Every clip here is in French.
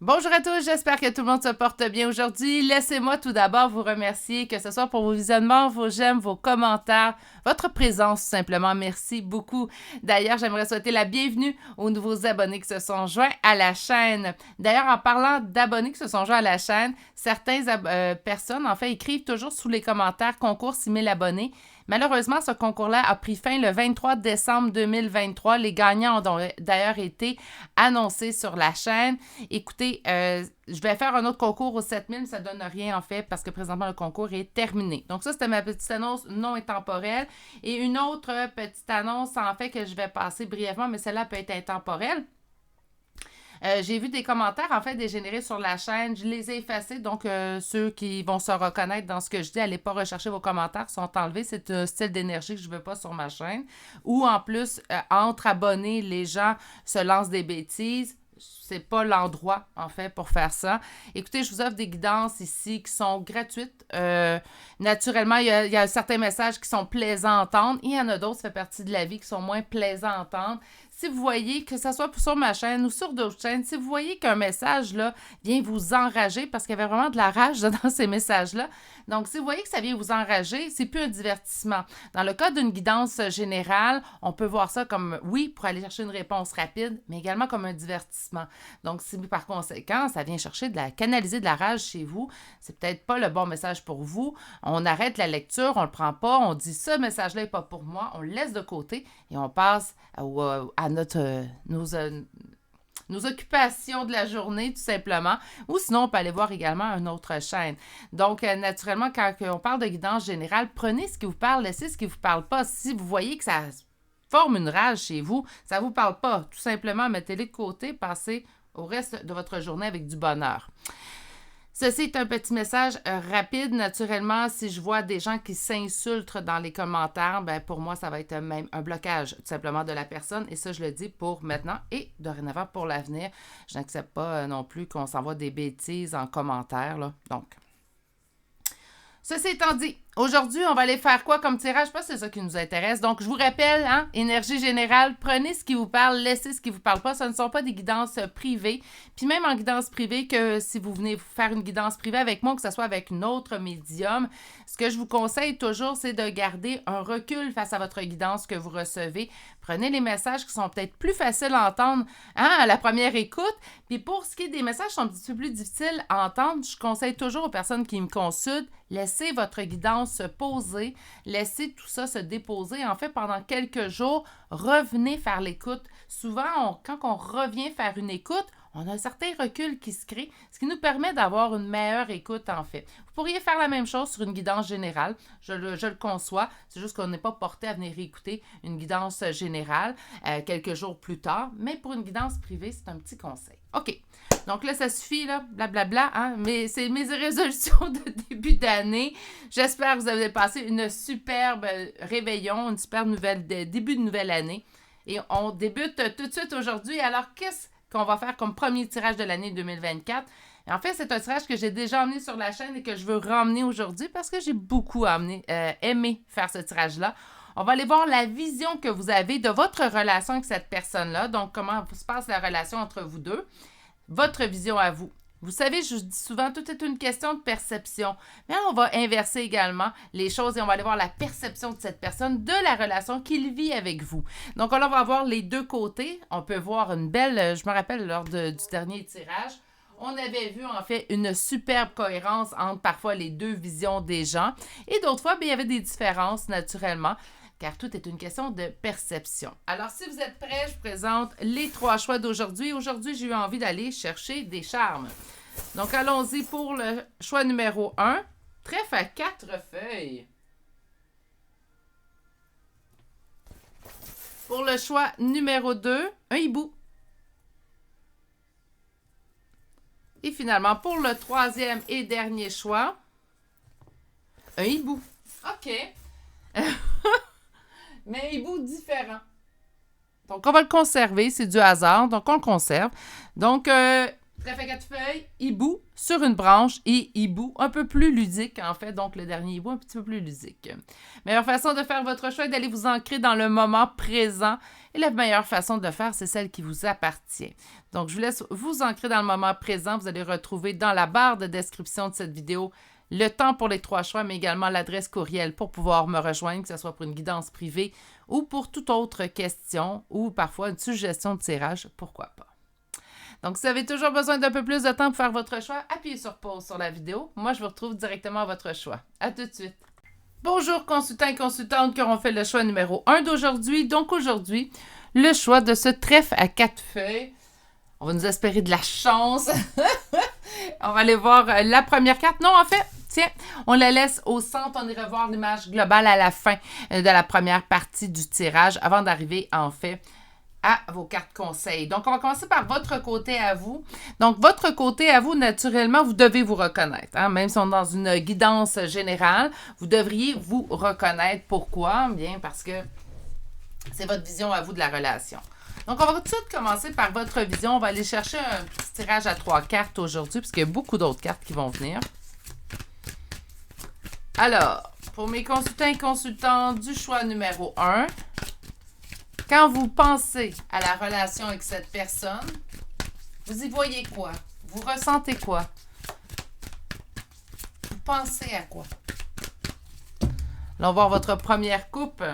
Bonjour à tous, j'espère que tout le monde se porte bien aujourd'hui. Laissez-moi tout d'abord vous remercier, que ce soit pour vos visionnements, vos j'aime, vos commentaires, votre présence tout simplement. Merci beaucoup. D'ailleurs, j'aimerais souhaiter la bienvenue aux nouveaux abonnés qui se sont joints à la chaîne. D'ailleurs, en parlant d'abonnés qui se sont joints à la chaîne, certaines personnes, en fait, écrivent toujours sous les commentaires concours 6000 abonnés. Malheureusement, ce concours-là a pris fin le 23 décembre 2023. Les gagnants ont d'ailleurs été annoncés sur la chaîne. Écoutez, je vais faire un autre concours aux 7000, mais ça ne donne rien en fait parce que présentement le concours est terminé. Donc ça, c'était ma petite annonce non intemporelle. Et une autre petite annonce en fait que je vais passer brièvement, mais celle-là peut être intemporelle. J'ai vu des commentaires en fait dégénérés sur la chaîne. Je les ai effacés, donc ceux qui vont se reconnaître dans ce que je dis, allez pas rechercher vos commentaires, sont enlevés. C'est un style d'énergie que je veux pas sur ma chaîne. Ou en plus, entre abonnés, les gens se lancent des bêtises. C'est pas l'endroit, en fait, pour faire ça. Écoutez, je vous offre des guidances ici qui sont gratuites. Naturellement, il y a certains messages qui sont plaisants à entendre. Il y en a d'autres, ça fait partie de la vie, qui sont moins plaisants à entendre. Si vous voyez, que ce soit sur ma chaîne ou sur d'autres chaînes, si vous voyez qu'un message là vient vous enrager, parce qu'il y avait vraiment de la rage dans ces messages-là, donc si vous voyez que ça vient vous enrager, c'est plus un divertissement. Dans le cas d'une guidance générale, on peut voir ça comme, oui, pour aller chercher une réponse rapide, mais également comme un divertissement. Donc, si par conséquent, ça vient chercher canaliser de la rage chez vous, c'est peut-être pas le bon message pour vous. On arrête la lecture, on le prend pas, on dit ce message-là n'est pas pour moi, on le laisse de côté et on passe à nos occupations de la journée, tout simplement. Ou sinon, on peut aller voir également une autre chaîne. Donc, naturellement, quand on parle de guidance générale, prenez ce qui vous parle, laissez ce qui ne vous parle pas. Si vous voyez que ça forme une rage chez vous, ça ne vous parle pas. Tout simplement, mettez-les de côté, passez au reste de votre journée avec du bonheur. Ceci est un petit message rapide. Naturellement, si je vois des gens qui s'insultent dans les commentaires, ben pour moi, ça va être même un blocage tout simplement de la personne. Et ça, je le dis pour maintenant et dorénavant pour l'avenir. Je n'accepte pas non plus qu'on s'envoie des bêtises en commentaire, là. Donc, ceci étant dit, aujourd'hui, on va aller faire quoi comme tirage? Parce que c'est ça qui nous intéresse. Donc, je vous rappelle, hein, énergie générale, prenez ce qui vous parle, laissez ce qui vous parle pas. Ce ne sont pas des guidances privées. Puis même en guidance privée, que si vous venez faire une guidance privée avec moi, que ce soit avec un autre médium, ce que je vous conseille toujours, c'est de garder un recul face à votre guidance que vous recevez. Prenez les messages qui sont peut-être plus faciles à entendre, hein, à la première écoute. Puis pour ce qui est des messages qui sont un petit peu plus difficiles à entendre, je conseille toujours aux personnes qui me consultent, laissez votre guidance se poser, laissez tout ça se déposer. En fait, pendant quelques jours, revenez faire l'écoute. Souvent, quand on revient faire une écoute, on a un certain recul qui se crée, ce qui nous permet d'avoir une meilleure écoute, en fait. Vous pourriez faire la même chose sur une guidance générale, je le conçois, c'est juste qu'on n'est pas porté à venir écouter une guidance générale quelques jours plus tard, mais pour une guidance privée, c'est un petit conseil. OK. Donc là, ça suffit, là, blablabla, hein, mais c'est mes résolutions de début d'année. J'espère que vous avez passé une superbe réveillon, une superbe début de nouvelle année. Et on débute tout de suite aujourd'hui. Alors, qu'est-ce qu'on va faire comme premier tirage de l'année 2024? Et en fait, c'est un tirage que j'ai déjà emmené sur la chaîne et que je veux ramener aujourd'hui parce que j'ai beaucoup aimé faire ce tirage-là. On va aller voir la vision que vous avez de votre relation avec cette personne-là. Donc, comment se passe la relation entre vous deux. Votre vision à vous. Vous savez, je dis souvent, tout est une question de perception. Mais on va inverser également les choses et on va aller voir la perception de cette personne, de la relation qu'il vit avec vous. Donc, là, on va voir les deux côtés. On peut voir une belle, je me rappelle lors du dernier tirage, on avait vu en fait une superbe cohérence entre parfois les deux visions des gens. Et d'autres fois, bien, il y avait des différences naturellement, car tout est une question de perception. Alors, si vous êtes prêts, je vous présente les 3 choix d'aujourd'hui. Aujourd'hui, j'ai eu envie d'aller chercher des charmes. Donc, allons-y pour le choix numéro 1. Trèfle à 4 feuilles. Pour le choix numéro 2, un hibou. Et finalement, pour le 3e et dernier choix, un hibou. OK. Mais un hibou différent. Donc, on va le conserver. C'est du hasard. Donc, on le conserve. Donc, Trèfle à 4 feuilles, hibou sur une branche et hibou un peu plus ludique, en fait. Donc, le dernier hibou un petit peu plus ludique. Meilleure façon de faire votre choix est d'aller vous ancrer dans le moment présent. Et la meilleure façon de le faire, c'est celle qui vous appartient. Donc, je vous laisse vous ancrer dans le moment présent. Vous allez retrouver dans la barre de description de cette vidéo le temps pour les 3 choix, mais également l'adresse courriel pour pouvoir me rejoindre, que ce soit pour une guidance privée ou pour toute autre question ou parfois une suggestion de tirage, pourquoi pas. Donc, si vous avez toujours besoin d'un peu plus de temps pour faire votre choix, appuyez sur pause sur la vidéo. Moi, je vous retrouve directement à votre choix. À tout de suite. Bonjour consultants et consultantes qui auront fait le choix numéro 1 d'aujourd'hui. Donc, aujourd'hui, le choix de ce trèfle à 4 feuilles. On va nous espérer de la chance. On va aller voir la première carte. Non, en fait, tiens, on la laisse au centre. On ira voir l'image globale à la fin de la première partie du tirage avant d'arriver, en fait, à vos cartes conseils. Donc, on va commencer par votre côté à vous. Donc, votre côté à vous, naturellement, vous devez vous reconnaître. Hein? Même si on est dans une guidance générale, vous devriez vous reconnaître. Pourquoi? Bien, parce que c'est votre vision à vous de la relation. Donc, on va tout de suite commencer par votre vision. On va aller chercher un petit tirage à 3 cartes aujourd'hui, puisqu'il y a beaucoup d'autres cartes qui vont venir. Alors, pour mes consultants et consultantes du choix numéro 1, quand vous pensez à la relation avec cette personne, vous y voyez quoi? Vous ressentez quoi? Vous pensez à quoi? Allons voir votre première coupe.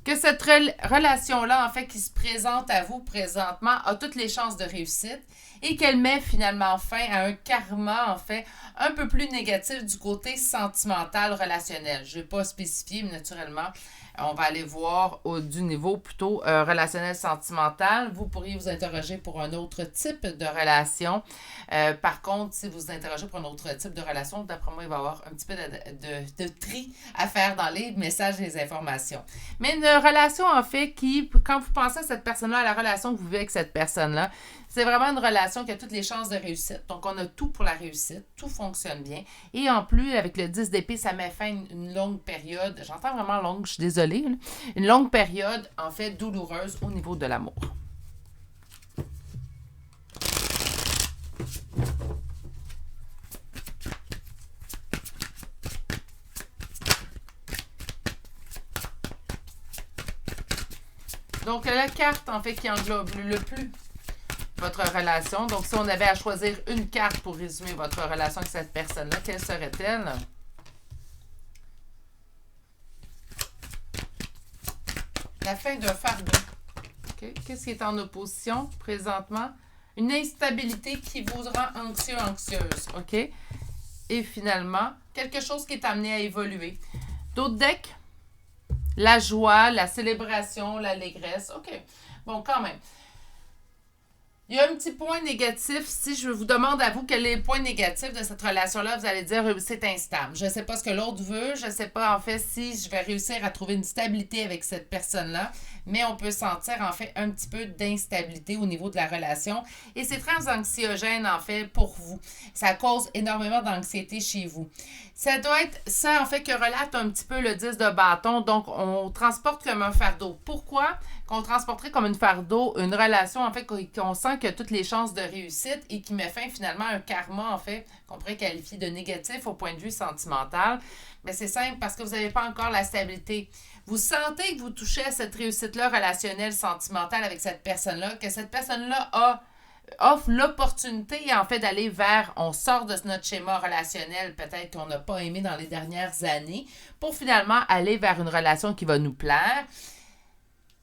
Que cette relation-là, en fait, qui se présente à vous présentement, a toutes les chances de réussite et qu'elle met finalement fin à un karma, en fait, un peu plus négatif du côté sentimental, relationnel. Je ne vais pas spécifier, mais naturellement, on va aller voir du niveau plutôt relationnel sentimental. Vous pourriez vous interroger pour un autre type de relation. Par contre, si vous vous interrogez pour un autre type de relation, d'après moi, il va y avoir un petit peu de tri à faire dans les messages et les informations. Mais une relation, en fait, qui, quand vous pensez à cette personne-là, à la relation que vous vivez avec cette personne-là, c'est vraiment une relation qui a toutes les chances de réussite. Donc, on a tout pour la réussite. Tout fonctionne bien. Et en plus, avec le 10 d'épée, ça met fin à une longue période. J'entends vraiment longue, je suis désolée. Là. Une longue période, en fait, douloureuse au niveau de l'amour. Donc, la carte, en fait, qui englobe le plus votre relation. Donc, si on avait à choisir une carte pour résumer votre relation avec cette personne-là, quelle serait-elle? La fin d'un fardeau. Okay. Qu'est-ce qui est en opposition présentement? Une instabilité qui vous rend anxieux, anxieuse. OK? Et finalement, quelque chose qui est amené à évoluer. D'autres decks? La joie, la célébration, l'allégresse. OK. Bon, quand même. Il y a un petit point négatif. Si je vous demande à vous quel est le point négatif de cette relation-là, vous allez dire c'est instable. Je ne sais pas ce que l'autre veut. Je ne sais pas en fait si je vais réussir à trouver une stabilité avec cette personne-là. Mais on peut sentir en fait un petit peu d'instabilité au niveau de la relation. Et c'est très anxiogène en fait pour vous. Ça cause énormément d'anxiété chez vous. Ça doit être ça en fait que relate un petit peu le 10 de bâton. Donc on transporte comme un fardeau. Pourquoi qu'on transporterait comme un fardeau une relation en fait qu'on sent qu'il a toutes les chances de réussite et qui met fin finalement à un karma en fait qu'on pourrait qualifier de négatif au point de vue sentimental? Mais c'est simple parce que vous n'avez pas encore la stabilité. Vous sentez que vous touchez à cette réussite-là relationnelle, sentimentale avec cette personne-là, que cette personne-là offre l'opportunité en fait d'aller vers, on sort de notre schéma relationnel peut-être qu'on n'a pas aimé dans les dernières années, pour finalement aller vers une relation qui va nous plaire.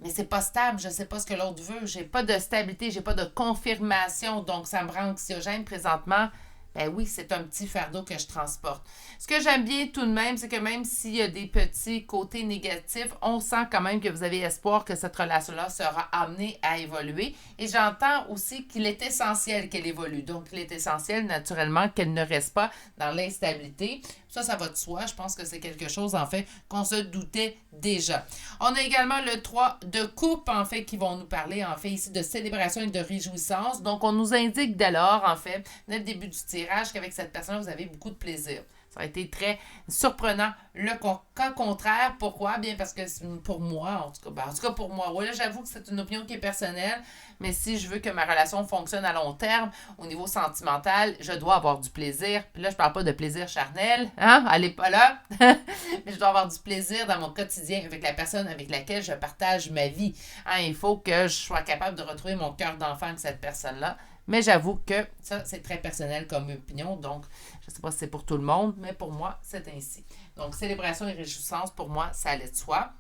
Mais c'est pas stable, je sais pas ce que l'autre veut, j'ai pas de stabilité, j'ai pas de confirmation, donc ça me rend anxiogène présentement. Ben oui, c'est un petit fardeau que je transporte. Ce que j'aime bien tout de même, c'est que même s'il y a des petits côtés négatifs, on sent quand même que vous avez espoir que cette relation-là sera amenée à évoluer. Et j'entends aussi qu'il est essentiel qu'elle évolue. Donc, il est essentiel, naturellement, qu'elle ne reste pas dans l'instabilité. Ça va de soi. Je pense que c'est quelque chose, en fait, qu'on se doutait déjà. On a également le 3 de coupe, en fait, qui vont nous parler, en fait, ici de célébration et de réjouissance. Donc, on nous indique dès lors, en fait, dès le début du tirage, qu'avec cette personne, vous avez beaucoup de plaisir. Ça a été très surprenant. Le cas contraire, pourquoi? Bien parce que pour moi, en tout cas pour moi, oui, là, j'avoue que c'est une opinion qui est personnelle, mais si je veux que ma relation fonctionne à long terme, au niveau sentimental, je dois avoir du plaisir. Puis là, je parle pas de plaisir charnel, hein? Allez pas là. Mais je dois avoir du plaisir dans mon quotidien avec la personne avec laquelle je partage ma vie. Hein, il faut que je sois capable de retrouver mon cœur d'enfant avec cette personne-là. Mais j'avoue que ça, c'est très personnel comme opinion. Donc, je ne sais pas si c'est pour tout le monde, mais pour moi, c'est ainsi. Donc, célébration et réjouissance, pour moi, ça allait de soi.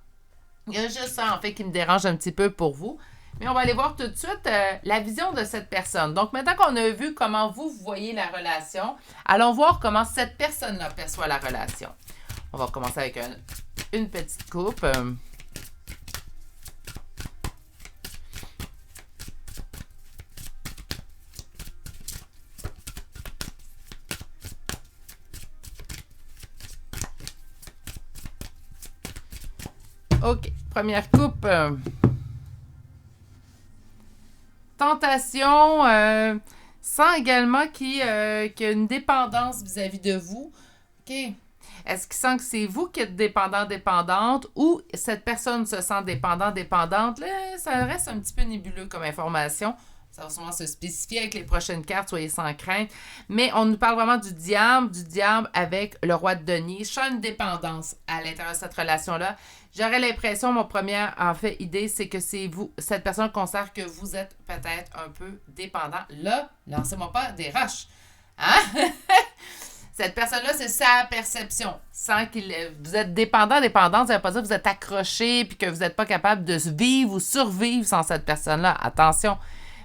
Il y a juste ça, en fait, qui me dérange un petit peu pour vous. Mais on va aller voir tout de suite la vision de cette personne. Donc, maintenant qu'on a vu comment vous voyez la relation, allons voir comment cette personne-là perçoit la relation. On va commencer avec une petite coupe. OK. Première coupe. Tentation. Sent également qu'il y a une dépendance vis-à-vis de vous. OK. Est-ce qu'il sent que c'est vous qui êtes dépendant, dépendante ou cette personne se sent dépendant, dépendante? Là, ça reste un petit peu nébuleux comme information. Ça va sûrement se spécifier avec les prochaines cartes, soyez sans crainte. Mais on nous parle vraiment du diable avec le roi de denier. Je sens une dépendance à l'intérieur de cette relation-là. J'aurais l'impression, mon première idée, c'est que c'est vous, cette personne considère que vous êtes peut-être un peu dépendant. Là, lancez-moi pas des roches. Hein? Cette personne-là, c'est sa perception. Sans qu'il vous êtes dépendant, dépendante, ça ne veut pas dire que vous êtes accroché puis que vous n'êtes pas capable de vivre ou survivre sans cette personne-là. Attention.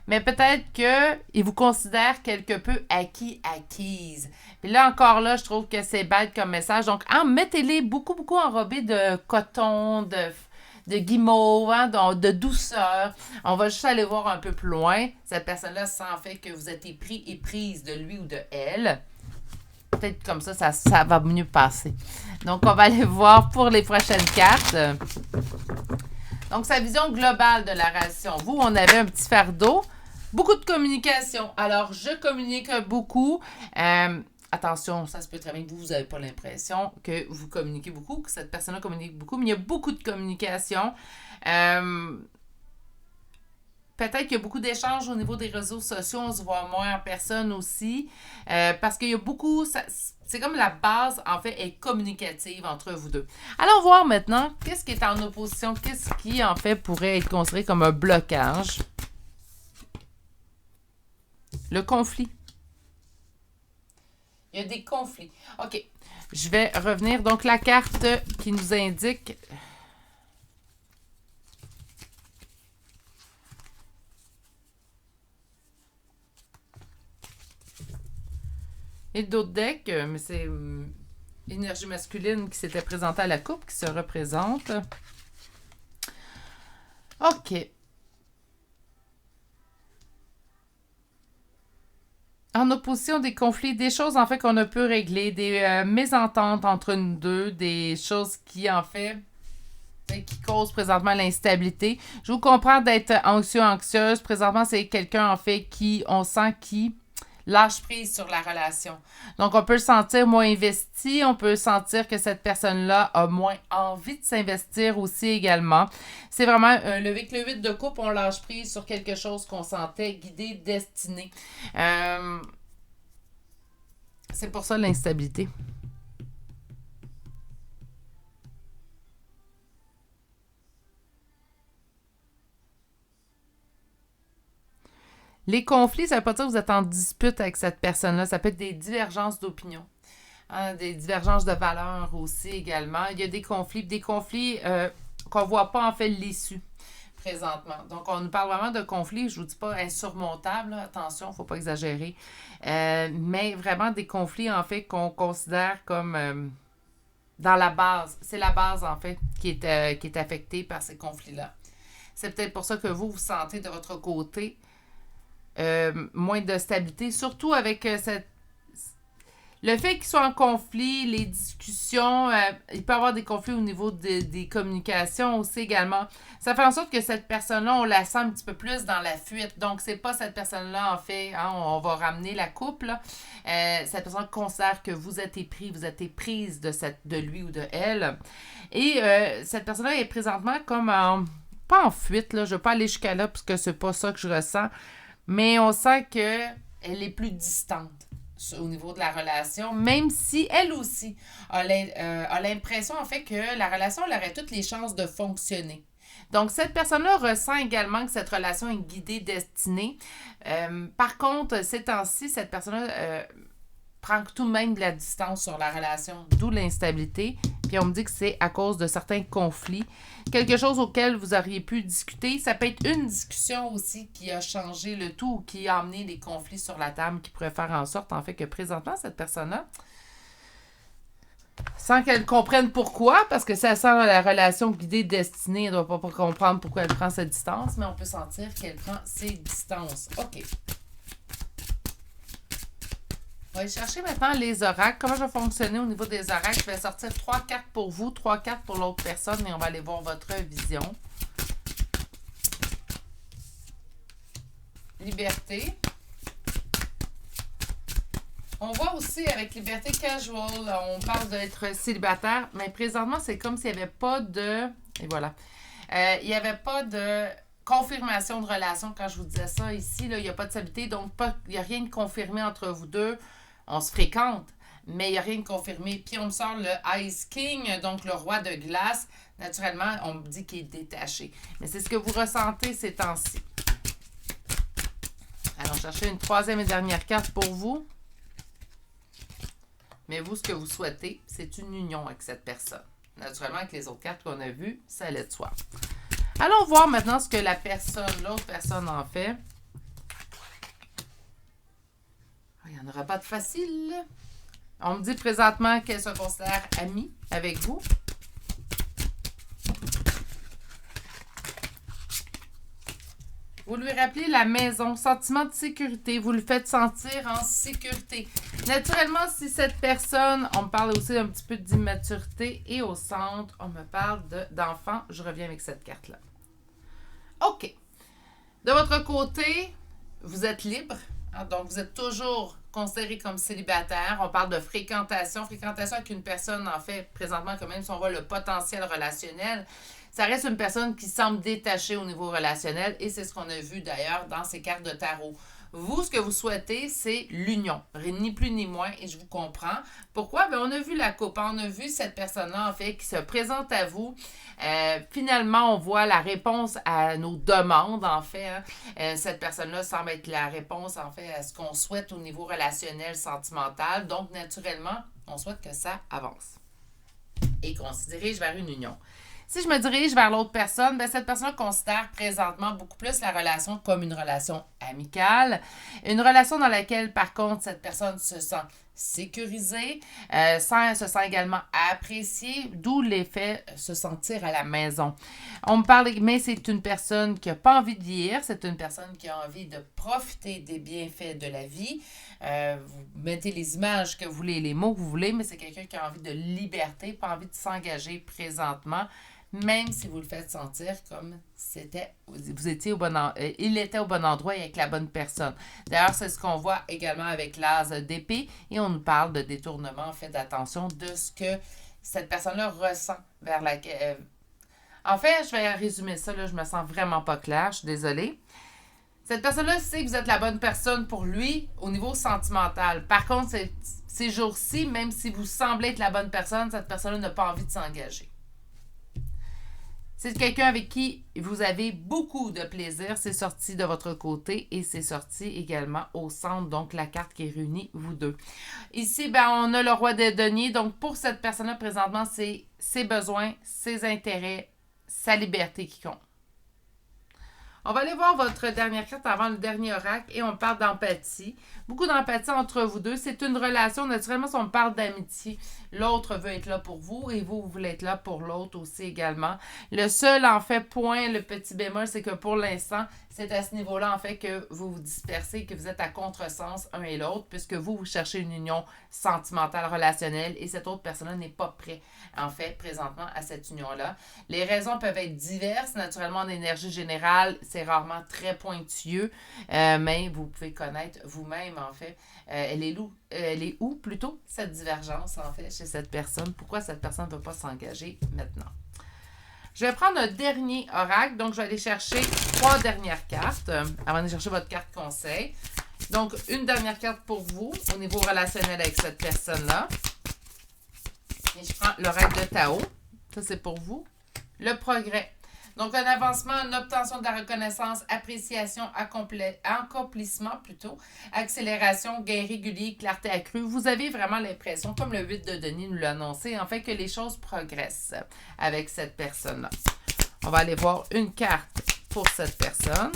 Mais peut-être qu'il vous considère quelque peu acquise. Puis là, encore là, je trouve que c'est bête comme message. Donc, mettez-les beaucoup enrobés de coton, de guimauve, hein, de douceur. On va juste aller voir un peu plus loin. Cette personne-là sent en fait que vous êtes épris et prise de lui ou de elle. Peut-être comme ça va mieux passer. Donc, on va aller voir pour les prochaines cartes. Donc, sa vision globale de la relation. Vous, on avait un petit fardeau. Beaucoup de communication. Alors, je communique beaucoup. Attention, ça se peut très bien que vous n'avez pas l'impression que vous communiquez beaucoup, que cette personne-là communique beaucoup, mais il y a beaucoup de communication. Peut-être qu'il y a beaucoup d'échanges au niveau des réseaux sociaux. On se voit moins en personne aussi. Parce qu'il y a beaucoup... c'est comme la base, en fait, est communicative entre vous deux. Allons voir maintenant qu'est-ce qui est en opposition, qu'est-ce qui, en fait, pourrait être considéré comme un blocage. Le conflit. Il y a des conflits. OK. Je vais revenir. Donc, la carte qui nous indique... Et d'autres decks, mais c'est l'énergie masculine qui s'était présentée à la coupe qui se représente. OK. En opposition, des conflits, des choses en fait qu'on a pu régler, des mésententes entre nous deux, des choses qui en fait qui causent présentement l'instabilité. Je vous comprends d'être anxieuse. Présentement, c'est quelqu'un en fait qui, on sent qui lâche prise sur la relation. Donc, on peut le sentir moins investi. On peut sentir que cette personne-là a moins envie de s'investir aussi également. C'est vraiment, avec le 8 de coupe, on lâche prise sur quelque chose qu'on sentait guidé, destiné. C'est pour ça l'instabilité. Les conflits, ça ne veut pas dire que vous êtes en dispute avec cette personne-là. Ça peut être des divergences d'opinion. Hein, des divergences de valeurs aussi également. Il y a des conflits qu'on ne voit pas en fait l'issue présentement. Donc, on nous parle vraiment de conflits, je ne vous dis pas insurmontables, là, attention, il ne faut pas exagérer, mais vraiment des conflits en fait qu'on considère comme dans la base. C'est la base en fait qui est affectée par ces conflits-là. C'est peut-être pour ça que vous sentez de votre côté moins de stabilité, surtout avec Le fait qu'ils soient en conflit, les discussions, il peut y avoir des conflits au niveau des communications aussi également. Ça fait en sorte que cette personne-là, on la sent un petit peu plus dans la fuite. Donc, c'est pas cette personne-là, en fait, hein, on va ramener la couple. Cette personne considère que vous êtes épris, vous êtes éprise de lui ou de elle. Et cette personne-là est présentement comme pas en fuite, là, je ne vais pas aller jusqu'à là parce que c'est pas ça que je ressens, mais on sent qu'elle est plus distante au niveau de la relation, même si elle aussi a l'impression en fait que la relation elle aurait toutes les chances de fonctionner. Donc, cette personne-là ressent également que cette relation est guidée, destinée. Par contre, ces temps-ci, cette personne-là prend tout de même de la distance sur la relation, d'où l'instabilité. Puis on me dit que c'est à cause de certains conflits. Quelque chose auquel vous auriez pu discuter. Ça peut être une discussion aussi qui a changé le tout ou qui a amené des conflits sur la table qui pourrait faire en sorte, en fait, que présentement, cette personne-là, sans qu'elle comprenne pourquoi, parce que ça sent la relation guidée destinée, elle ne doit pas comprendre pourquoi elle prend cette distance, mais on peut sentir qu'elle prend ses distances. OK. On va aller chercher maintenant les oracles. Comment je vais fonctionner au niveau des oracles? Je vais sortir 3 cartes pour vous, 3 cartes pour l'autre personne et on va aller voir votre vision. Liberté. On voit aussi avec liberté casual, on parle d'être célibataire, mais présentement, c'est comme s'il n'y avait pas de... Et voilà. Il n'y avait pas de confirmation de relation quand je vous disais ça ici. Là, il n'y a pas de stabilité, donc il n'y a rien de confirmé entre vous deux. On se fréquente, mais il n'y a rien de confirmé. Puis on me sort le Ice King, donc le roi de glace. Naturellement, on me dit qu'il est détaché. Mais c'est ce que vous ressentez ces temps-ci. Allons chercher une troisième et dernière carte pour vous. Mais vous, ce que vous souhaitez, c'est une union avec cette personne. Naturellement, avec les autres cartes qu'on a vues, ça allait de soi. Allons voir maintenant ce que l'autre personne en fait. Il n'y en aura pas de facile. On me dit présentement qu'elle se considère amie avec vous. Vous lui rappelez la maison, sentiment de sécurité. Vous le faites sentir en sécurité. Naturellement, si cette personne, on me parle aussi d'un petit peu d'immaturité et au centre, on me parle d'enfant. Je reviens avec cette carte-là. OK. De votre côté, vous êtes libre. Hein, donc, vous êtes toujours considéré comme célibataire. On parle de fréquentation. Fréquentation avec une personne, en fait, présentement, quand même, si on voit le potentiel relationnel, ça reste une personne qui semble détachée au niveau relationnel et c'est ce qu'on a vu d'ailleurs dans ces cartes de tarot. Vous, ce que vous souhaitez, c'est l'union, ni plus ni moins, et je vous comprends. Pourquoi? Bien, on a vu la coupe, on a vu cette personne-là, en fait, qui se présente à vous. Finalement, on voit la réponse à nos demandes, en fait. Hein. Cette personne-là semble être la réponse, en fait, à ce qu'on souhaite au niveau relationnel, sentimental. Donc, naturellement, on souhaite que ça avance et qu'on se dirige vers une union. Si je me dirige vers l'autre personne, bien, cette personne considère présentement beaucoup plus la relation comme une relation amicale. Une relation dans laquelle, par contre, cette personne se sent sécurisée, se sent également appréciée, d'où l'effet se sentir à la maison. On me parle, mais c'est une personne qui n'a pas envie de vieillir, c'est une personne qui a envie de profiter des bienfaits de la vie. Vous mettez les images que vous voulez, les mots que vous voulez, mais c'est quelqu'un qui a envie de liberté, pas envie de s'engager présentement, même si vous le faites sentir comme vous étiez il était au bon endroit et avec la bonne personne. D'ailleurs, c'est ce qu'on voit également avec l'as d'épée et on nous parle de détournement, faites attention de ce que cette personne-là ressent vers laquelle... En fait, je vais résumer ça, là, je me sens vraiment pas claire, je suis désolée. Cette personne-là sait que vous êtes la bonne personne pour lui au niveau sentimental. Par contre, ces jours-ci, même si vous semblez être la bonne personne, cette personne-là n'a pas envie de s'engager. C'est quelqu'un avec qui vous avez beaucoup de plaisir. C'est sorti de votre côté et c'est sorti également au centre, donc la carte qui réunit vous deux. Ici, ben, on a le roi des deniers. Donc, pour cette personne-là, présentement, c'est ses besoins, ses intérêts, sa liberté qui compte. On va aller voir votre dernière carte avant le dernier oracle et on parle d'empathie. Beaucoup d'empathie entre vous deux. C'est une relation, naturellement, si on parle d'amitié, l'autre veut être là pour vous et vous voulez être là pour l'autre aussi également. Le seul, en fait, point, le petit bémol, c'est que pour l'instant, c'est à ce niveau-là, en fait, que vous vous dispersez, que vous êtes à contresens un et l'autre, puisque vous cherchez une union sentimentale, relationnelle, et cette autre personne-là n'est pas prête, en fait, présentement, à cette union-là. Les raisons peuvent être diverses. Naturellement, en énergie générale, c'est rarement très pointilleux, mais vous pouvez connaître vous-même, en fait, elle est où, plutôt, cette divergence, en fait, chez cette personne? Pourquoi cette personne ne veut pas s'engager maintenant? Je vais prendre un dernier oracle. Donc, je vais aller chercher 3 dernières cartes avant de chercher votre carte conseil. Donc, une dernière carte pour vous au niveau relationnel avec cette personne-là. Et je prends l'oracle de Tao. Ça, c'est pour vous. Le progrès. Donc, un avancement, une obtention de la reconnaissance, appréciation, accomplissement plutôt, accélération, gain régulier, clarté accrue. Vous avez vraiment l'impression, comme le 8 de Denis nous l'a annoncé, en fait, que les choses progressent avec cette personne-là. On va aller voir une carte pour cette personne.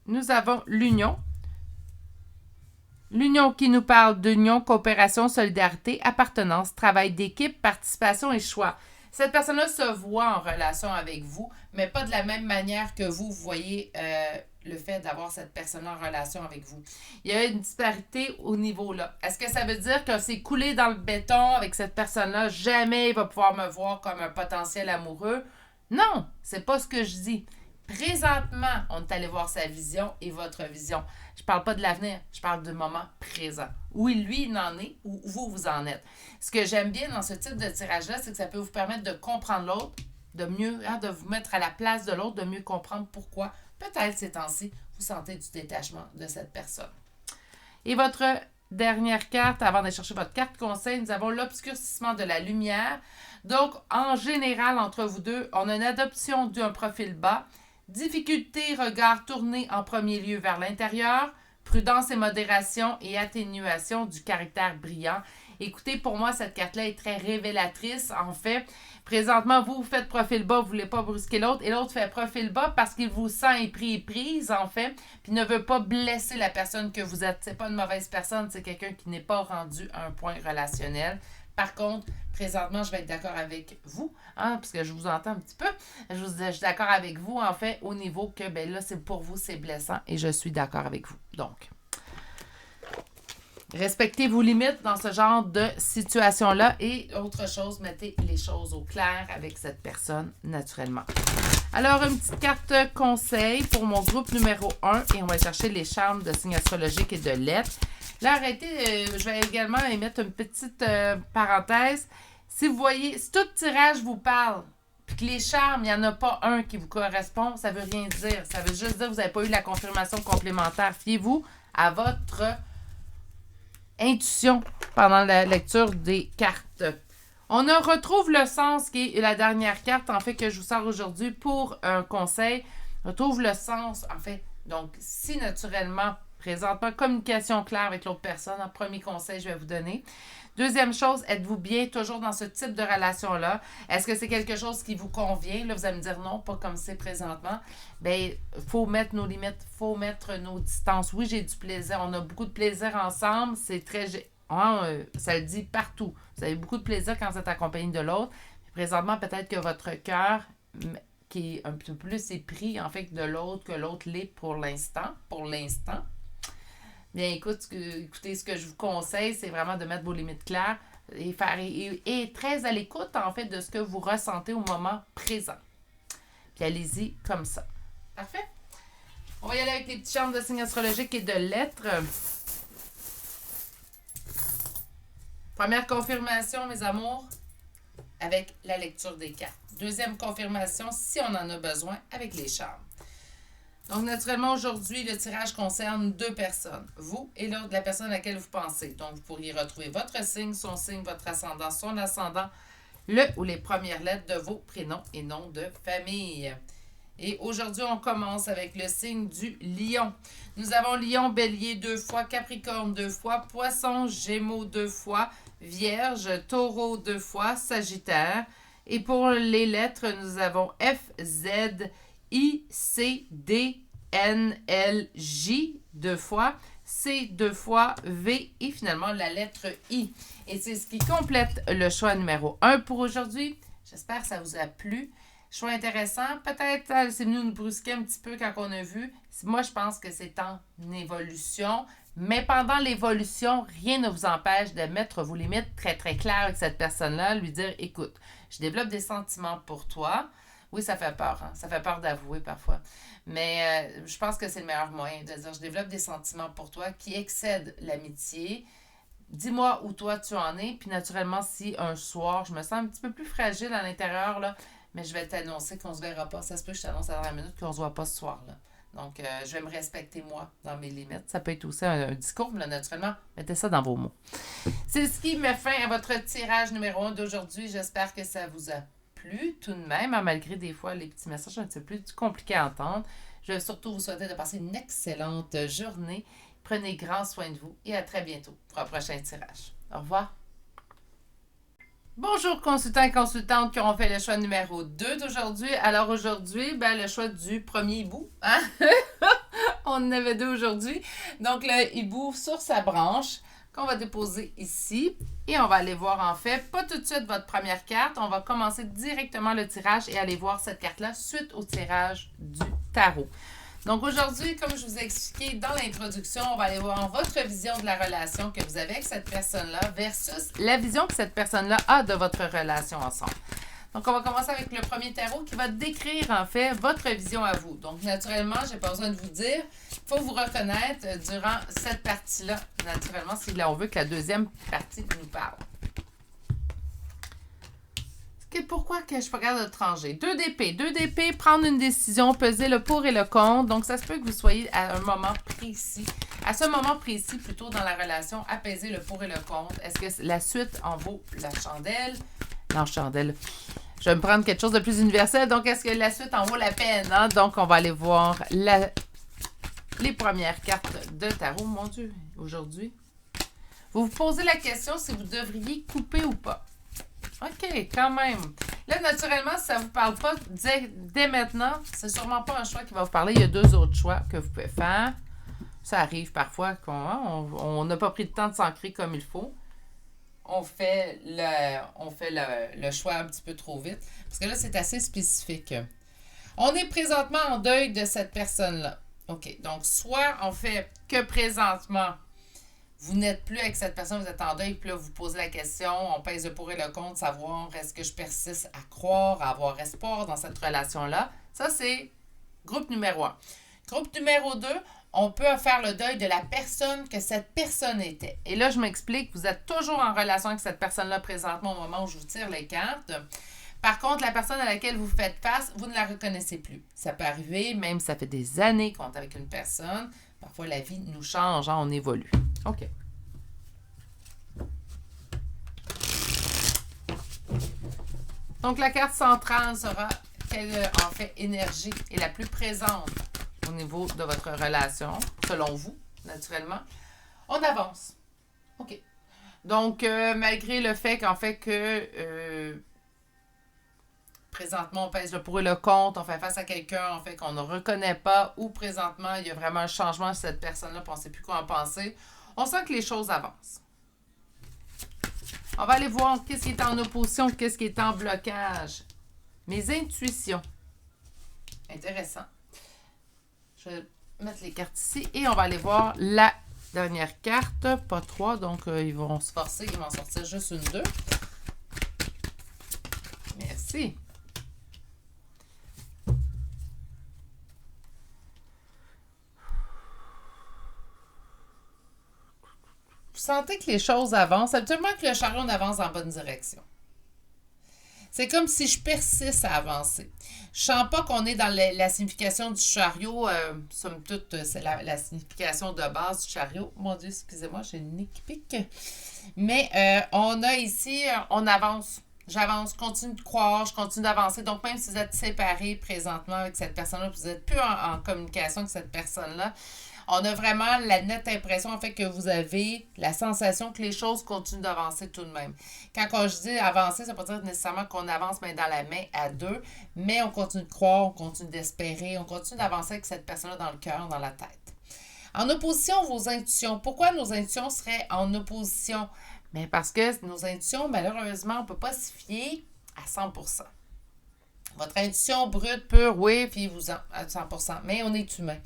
Nous avons l'union. L'union qui nous parle d'union, coopération, solidarité, appartenance, travail d'équipe, participation et choix. Cette personne-là se voit en relation avec vous, mais pas de la même manière que vous voyez le fait d'avoir cette personne-là en relation avec vous. Il y a une disparité au niveau-là. Est-ce que ça veut dire que c'est coulé dans le béton avec cette personne-là? Jamais il va pouvoir me voir comme un potentiel amoureux? Non, c'est pas ce que je dis. Présentement, on est allé voir sa vision et votre vision. Je parle pas de l'avenir, je parle du moment présent. Où lui, il en est, où vous en êtes. Ce que j'aime bien dans ce type de tirage-là, c'est que ça peut vous permettre de comprendre l'autre, de mieux, de vous mettre à la place de l'autre, de mieux comprendre pourquoi, peut-être ces temps-ci, vous sentez du détachement de cette personne. Et votre dernière carte, avant de chercher votre carte conseil, nous avons l'obscurcissement de la lumière. Donc, en général, entre vous deux, on a une adoption d'un profil bas. Difficulté, regard tourné en premier lieu vers l'intérieur, prudence et modération et atténuation du caractère brillant. Écoutez, pour moi, cette carte-là est très révélatrice. En fait, présentement, vous faites profil bas, vous ne voulez pas brusquer l'autre, et l'autre fait profil bas parce qu'il vous sent épris et prise, en fait, puis ne veut pas blesser la personne que vous êtes. C'est pas une mauvaise personne, c'est quelqu'un qui n'est pas rendu à un point relationnel. Par contre, présentement, je vais être d'accord avec vous, parce que je vous entends un petit peu. Je suis d'accord avec vous, en fait, au niveau que, ben là, c'est pour vous, c'est blessant, et je suis d'accord avec vous. Donc, respectez vos limites dans ce genre de situation-là. Et autre chose, mettez les choses au clair avec cette personne, naturellement. Alors, une petite carte conseil pour mon groupe numéro 1, et on va chercher les charmes de signes astrologiques et de lettres. Là, arrêtez, je vais également émettre une petite parenthèse. Si vous voyez, si tout tirage vous parle, puis que les charmes, il n'y en a pas un qui vous correspond, ça ne veut rien dire. Ça veut juste dire que vous n'avez pas eu la confirmation complémentaire. Fiez-vous à votre intuition pendant la lecture des cartes. On retrouve le sens, qui est la dernière carte, en fait, que je vous sors aujourd'hui pour un conseil. On retrouve le sens, en fait. Donc, si naturellement, présentement, communication claire avec l'autre personne, un premier conseil je vais vous donner. Deuxième chose, êtes-vous bien toujours dans ce type de relation-là? Est-ce que c'est quelque chose qui vous convient? Là, vous allez me dire non, pas comme c'est présentement. Bien, il faut mettre nos limites, il faut mettre nos distances. Oui, j'ai du plaisir. On a beaucoup de plaisir ensemble. C'est très... ça le dit partout. Vous avez beaucoup de plaisir quand vous êtes accompagné de l'autre. Présentement, peut-être que votre cœur, qui est un peu plus épris, en fait, de l'autre, que l'autre l'est pour l'instant. Bien, écoutez, ce que je vous conseille, c'est vraiment de mettre vos limites claires et très à l'écoute, en fait, de ce que vous ressentez au moment présent. Puis allez-y comme ça. Parfait? On va y aller avec les petits charmes de signes astrologiques et de lettres. Première confirmation, mes amours, avec la lecture des cartes. Deuxième confirmation, si on en a besoin, avec les charmes. Donc, naturellement, aujourd'hui, le tirage concerne 2 personnes. Vous et l'autre, la personne à laquelle vous pensez. Donc, vous pourriez retrouver votre signe, votre ascendant, son ascendant, le ou les premières lettres de vos prénoms et noms de famille. Et aujourd'hui, on commence avec le signe du lion. Nous avons lion, bélier 2 fois, capricorne 2 fois, poisson, gémeaux 2 fois, vierge, taureau 2 fois, sagittaire. Et pour les lettres, nous avons F, Z, I, C, D, N, L, J 2 fois, C 2 fois, V et finalement la lettre I. Et c'est ce qui complète le choix numéro 1 pour aujourd'hui. J'espère que ça vous a plu. Choix intéressant. Peut-être c'est venu nous brusquer un petit peu quand on a vu. Moi, je pense que c'est en évolution. Mais pendant l'évolution, rien ne vous empêche de mettre vos limites très, très claires avec cette personne-là. Lui dire, écoute, je développe des sentiments pour toi. Oui, ça fait peur. Hein? Ça fait peur d'avouer parfois. Mais je pense que c'est le meilleur moyen de dire, je développe des sentiments pour toi qui excèdent l'amitié. Dis-moi où toi tu en es. Puis naturellement, si un soir, je me sens un petit peu plus fragile à l'intérieur, là, mais je vais t'annoncer qu'on se verra pas. Ça se peut que je t'annonce à la dernière minute qu'on se voit pas ce soir-là. Donc, je vais me respecter, moi, dans mes limites. Ça peut être aussi un discours, mais là, naturellement, mettez ça dans vos mots. C'est ce qui met fin à votre tirage numéro 1 d'aujourd'hui. J'espère que ça vous a plu tout de même, hein, malgré des fois les petits messages un petit peu plus compliqués à entendre. Je vais surtout vous souhaiter de passer une excellente journée. Prenez grand soin de vous et à très bientôt pour un prochain tirage. Au revoir. Bonjour consultants et consultantes qui auront fait le choix numéro 2 d'aujourd'hui. Alors aujourd'hui, le choix du premier hibou. Hein? On en avait 2 aujourd'hui. Donc le hibou sur sa branche qu'on va déposer ici. Et on va aller voir en fait, pas tout de suite votre première carte. On va commencer directement le tirage et aller voir cette carte-là suite au tirage du tarot. Donc aujourd'hui, comme je vous ai expliqué dans l'introduction, on va aller voir votre vision de la relation que vous avez avec cette personne-là versus la vision que cette personne-là a de votre relation ensemble. Donc on va commencer avec le premier tarot qui va décrire en fait votre vision à vous. Donc naturellement, je n'ai pas besoin de vous dire, il faut vous reconnaître durant cette partie-là, naturellement, si là on veut que la deuxième partie nous parle. Pourquoi que je suis pas capable de trancher? 2 d'épée. 2 d'épée, prendre une décision, peser le pour et le contre. Donc, ça se peut que vous soyez à un moment précis. À ce moment précis, plutôt dans la relation, apaiser le pour et le contre. Est-ce que la suite en vaut la chandelle? Non, chandelle. Je vais me prendre quelque chose de plus universel. Donc, est-ce que la suite en vaut la peine? Hein? Donc, on va aller voir les premières cartes de tarot. Mon Dieu, aujourd'hui. Vous vous posez la question si vous devriez couper ou pas. OK, quand même. Là, naturellement, si ça ne vous parle pas dès maintenant, c'est sûrement pas un choix qui va vous parler. Il y a 2 autres choix que vous pouvez faire. Ça arrive parfois qu'on n'a pas pris le temps de s'ancrer comme il faut. On fait le choix un petit peu trop vite. Parce que là, c'est assez spécifique. On est présentement en deuil de cette personne-là. OK, donc soit on fait que présentement, vous n'êtes plus avec cette personne, vous êtes en deuil, puis là, vous posez la question, on pèse le pour et le contre, savoir est-ce que je persiste à croire, à avoir espoir dans cette relation-là. Ça, c'est groupe numéro 1. Groupe numéro 2, on peut faire le deuil de la personne que cette personne était. Et là, je m'explique, vous êtes toujours en relation avec cette personne-là présentement au moment où je vous tire les cartes. Par contre, la personne à laquelle vous faites face, vous ne la reconnaissez plus. Ça peut arriver, même si ça fait des années qu'on est avec une personne. Parfois, la vie nous change, hein, on évolue. OK. Donc, la carte centrale sera quelle, en fait, énergie est la plus présente au niveau de votre relation, selon vous, naturellement. On avance. OK. Donc, malgré le fait qu'en fait que présentement, on pèse le pour et le contre, on fait face à quelqu'un en fait qu'on ne reconnaît pas ou présentement, il y a vraiment un changement chez cette personne-là, puis on ne sait plus quoi en penser. On sent que les choses avancent. On va aller voir qu'est-ce qui est en opposition, qu'est-ce qui est en blocage. Mes intuitions. Intéressant. Je vais mettre les cartes ici et on va aller voir la dernière carte. Pas 3, donc ils vont se forcer, ils vont sortir juste une 2. Merci. Vous sentez que les choses avancent. Habituellement que le chariot on avance dans la bonne direction. C'est comme si je persiste à avancer. Je sens pas qu'on est dans la signification du chariot. Somme toute, c'est la signification de base du chariot. Mon Dieu, excusez-moi, j'ai une nez qui pique. Mais on a ici, on avance. j'avance, continue de croire, je continue d'avancer. Donc, même si vous êtes séparés présentement avec cette personne-là, vous n'êtes plus en communication avec cette personne-là, on a vraiment la nette impression, en fait, que vous avez la sensation que les choses continuent d'avancer tout de même. Quand je dis avancer, ça ne veut pas dire nécessairement qu'on avance main dans la main à deux, mais on continue de croire, on continue d'espérer, on continue d'avancer avec cette personne-là dans le cœur, dans la tête. En opposition, vos intuitions. Pourquoi nos intuitions seraient en opposition? Mais parce que nos intuitions, malheureusement, on ne peut pas s'y fier à 100%. Votre intuition brute, pure, oui, fiez-vous-en à 100%. Mais on est humain.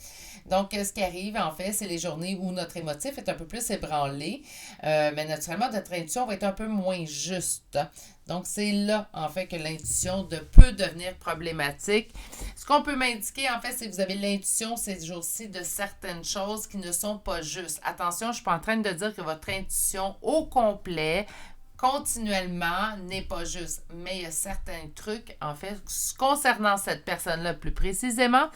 Donc, ce qui arrive, en fait, c'est les journées où notre émotif est un peu plus ébranlé. Mais naturellement, notre intuition va être un peu moins juste. Donc, c'est là, en fait, que l'intuition peut devenir problématique. Ce qu'on peut m'indiquer, en fait, c'est que vous avez l'intuition ces jours-ci de certaines choses qui ne sont pas justes. Attention, je ne suis pas en train de dire que votre intuition au complet continuellement n'est pas juste. Mais il y a certains trucs, en fait, concernant cette personne-là plus précisément,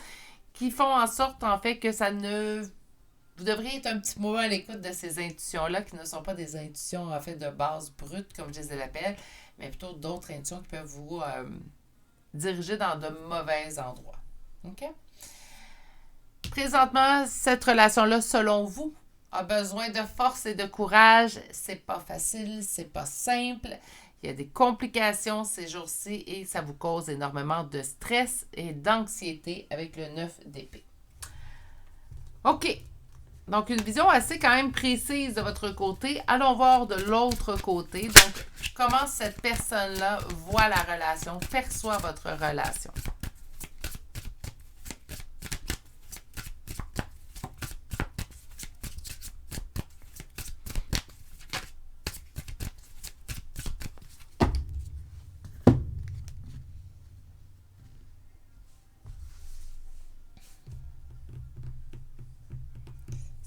qui font en sorte, en fait, que ça ne... Vous devriez être un petit peu à l'écoute de ces intuitions-là, qui ne sont pas des intuitions, en fait, de base brute, comme je les appelle, mais plutôt d'autres intuitions qui peuvent vous diriger dans de mauvais endroits. OK? Présentement, cette relation-là, selon vous, a besoin de force et de courage. C'est pas facile, c'est pas simple. Il y a des complications ces jours-ci et ça vous cause énormément de stress et d'anxiété avec le 9 d'épée. OK. Donc, une vision assez quand même précise de votre côté. Allons voir de l'autre côté. Donc, comment cette personne-là voit la relation, perçoit votre relation.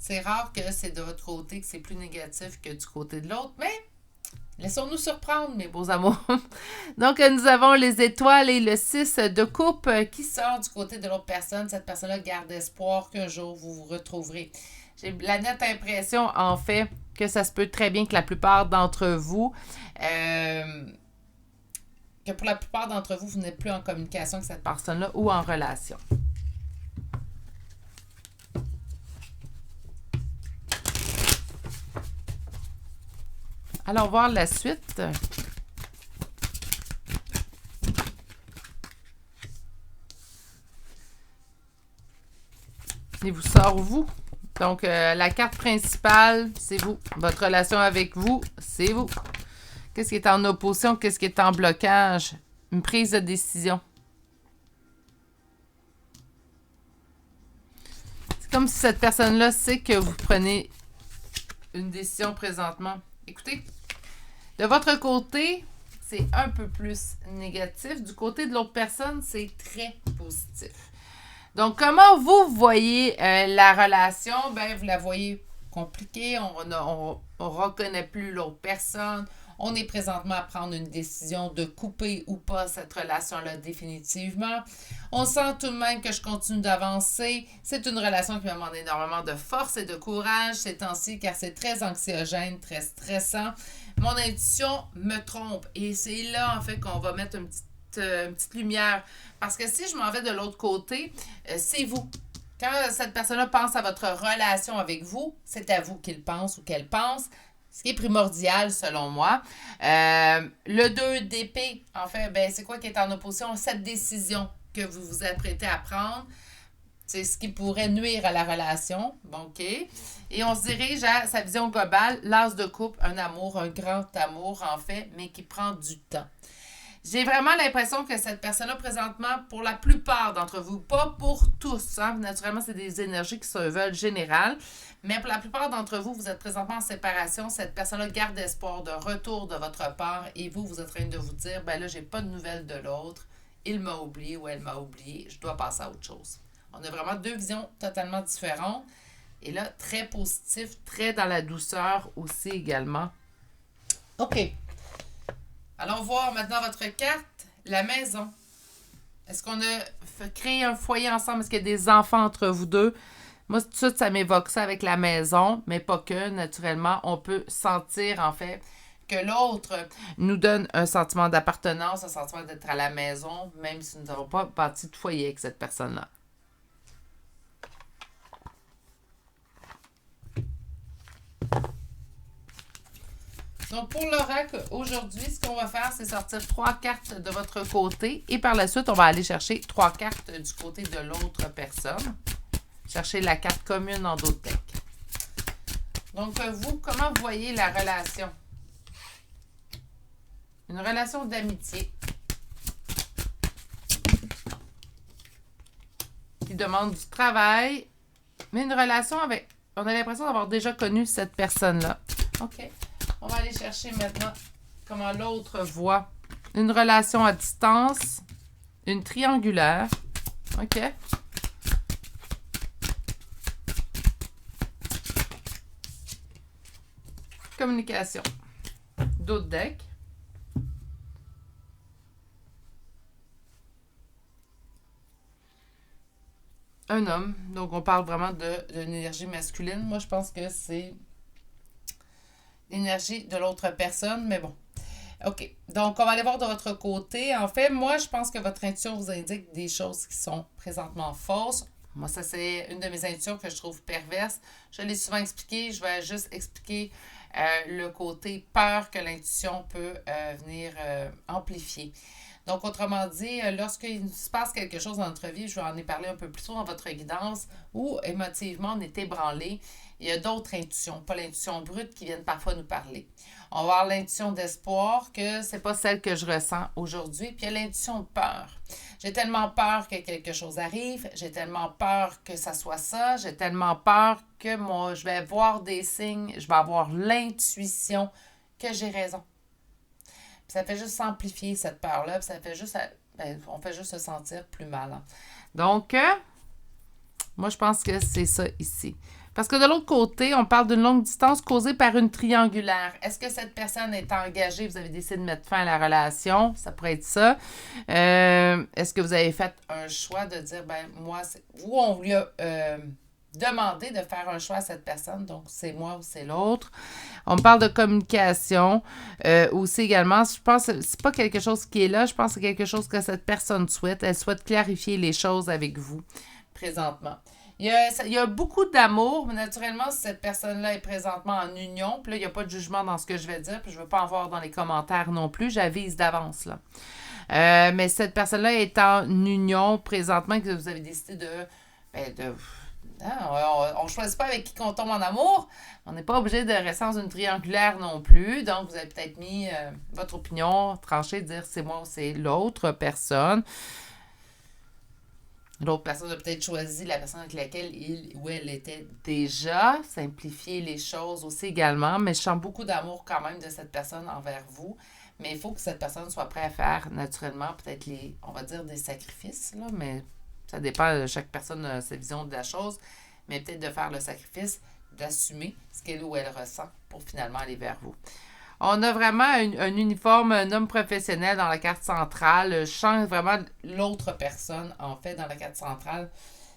C'est rare que c'est de votre côté que c'est plus négatif que du côté de l'autre, mais laissons-nous surprendre, mes beaux amours. Donc, nous avons les étoiles et le 6 de coupe qui sort du côté de l'autre personne. Cette personne-là garde espoir qu'un jour vous vous retrouverez. J'ai la nette impression, en fait, que ça se peut très bien que la plupart d'entre vous... que pour la plupart d'entre vous, vous n'êtes plus en communication avec cette personne-là ou en relation. Allons voir la suite. Il vous sort vous. Donc, la carte principale, c'est vous. Votre relation avec vous, c'est vous. Qu'est-ce qui est en opposition? Qu'est-ce qui est en blocage? Une prise de décision. C'est comme si cette personne-là sait que vous prenez une décision présentement. Écoutez, de votre côté, c'est un peu plus négatif. Du côté de l'autre personne, c'est très positif. Donc, comment vous voyez la relation? Ben, vous la voyez compliquée. On ne reconnaît plus l'autre personne. On est présentement à prendre une décision de couper ou pas cette relation-là définitivement. On sent tout de même que je continue d'avancer. C'est une relation qui me demande énormément de force et de courage ces temps-ci car c'est très anxiogène, très stressant. Mon intuition me trompe et c'est là en fait qu'on va mettre une petite lumière. Parce que si je m'en vais de l'autre côté, c'est vous. Quand cette personne-là pense à votre relation avec vous, c'est à vous qu'il pense ou qu'elle pense. Ce qui est primordial selon moi. Le 2 d'épée, en fait, ben, c'est quoi qui est en opposition? Cette décision que vous vous apprêtez à prendre, c'est ce qui pourrait nuire à la relation. Bon, OK. Et on se dirige à sa vision globale, l'as de coupe, un amour, un grand amour, en fait, mais qui prend du temps. J'ai vraiment l'impression que cette personne-là, présentement, pour la plupart d'entre vous, pas pour tous, hein, naturellement, c'est des énergies qui se veulent générales, mais pour la plupart d'entre vous, vous êtes présentement en séparation. Cette personne-là garde espoir de retour de votre part et vous êtes en train de vous dire, ben là, j'ai pas de nouvelles de l'autre, il m'a oublié ou elle m'a oublié, je dois passer à autre chose. On a vraiment deux visions totalement différentes et là, très positif, très dans la douceur aussi également. OK. Allons voir maintenant votre carte, la maison. Est-ce qu'on a créé un foyer ensemble? Est-ce qu'il y a des enfants entre vous deux? Moi, tout de suite, ça m'évoque ça avec la maison, mais pas que. Naturellement, on peut sentir, en fait, que l'autre nous donne un sentiment d'appartenance, un sentiment d'être à la maison, même si nous n'avons pas bâti de foyer avec cette personne-là. Donc, pour l'oracle, aujourd'hui, ce qu'on va faire, c'est sortir 3 cartes de votre côté. Et par la suite, on va aller chercher 3 cartes du côté de l'autre personne. Chercher la carte commune dans d'autres decks. Donc, vous, comment vous voyez la relation? Une relation d'amitié. Qui demande du travail. Mais une relation avec... On a l'impression d'avoir déjà connu cette personne-là. OK. On va aller chercher maintenant comment l'autre voit une relation à distance, une triangulaire. OK. Communication. D'autres decks. Un homme. Donc, on parle vraiment d'une énergie masculine. Moi, je pense que c'est l'énergie de l'autre personne, mais bon. OK. Donc, on va aller voir de votre côté. En fait, moi, je pense que votre intuition vous indique des choses qui sont présentement fausses. Moi, ça, c'est une de mes intuitions que je trouve perverse. Je l'ai souvent expliqué. Je vais juste expliquer le côté peur que l'intuition peut venir amplifier. Donc, autrement dit, lorsqu'il se passe quelque chose dans notre vie, je vais en ai parlé un peu plus tôt dans votre guidance, où émotivement on est ébranlé, il y a d'autres intuitions, pas l'intuition brute qui viennent parfois nous parler. On va avoir l'intuition d'espoir que c'est pas celle que je ressens aujourd'hui, puis il y a l'intuition de peur. J'ai tellement peur que quelque chose arrive, j'ai tellement peur que ça soit ça, j'ai tellement peur que moi, je vais voir des signes, je vais avoir l'intuition que j'ai raison. Puis ça fait juste s'amplifier cette peur-là, puis ça fait juste, on fait juste se sentir plus mal. Hein. Donc, moi, je pense que c'est ça ici. Parce que de l'autre côté, on parle d'une longue distance causée par une triangulaire. Est-ce que cette personne est engagée? Vous avez décidé de mettre fin à la relation? Ça pourrait être ça. Est-ce que vous avez fait un choix de dire, moi, vous, on lui a demandé de faire un choix à cette personne, donc c'est moi ou c'est l'autre. On parle de communication aussi également. Je pense que c'est pas quelque chose qui est là, je pense que c'est quelque chose que cette personne souhaite. Elle souhaite clarifier les choses avec vous présentement. Il y a beaucoup d'amour, mais naturellement, si cette personne-là est présentement en union, puis là, il n'y a pas de jugement dans ce que je vais dire, puis je ne veux pas en voir dans les commentaires non plus, j'avise d'avance, là. Mais cette personne-là est en union présentement, que vous avez décidé on ne choisit pas avec qui on tombe en amour. On n'est pas obligé de rester dans une triangulaire non plus. Donc, vous avez peut-être mis votre opinion tranchée, dire c'est moi ou c'est l'autre personne. L'autre personne a peut-être choisi la personne avec laquelle il ou elle était déjà. Simplifier les choses aussi également. Mais je sens beaucoup d'amour quand même de cette personne envers vous. Mais il faut que cette personne soit prête à faire naturellement peut-être on va dire des sacrifices, là, mais ça dépend de chaque personne, sa vision de la chose. Mais peut-être de faire le sacrifice, d'assumer ce qu'elle ou elle ressent pour finalement aller vers vous. On a vraiment un uniforme, un homme professionnel dans la carte centrale. Je sens vraiment l'autre personne, en fait, dans la carte centrale.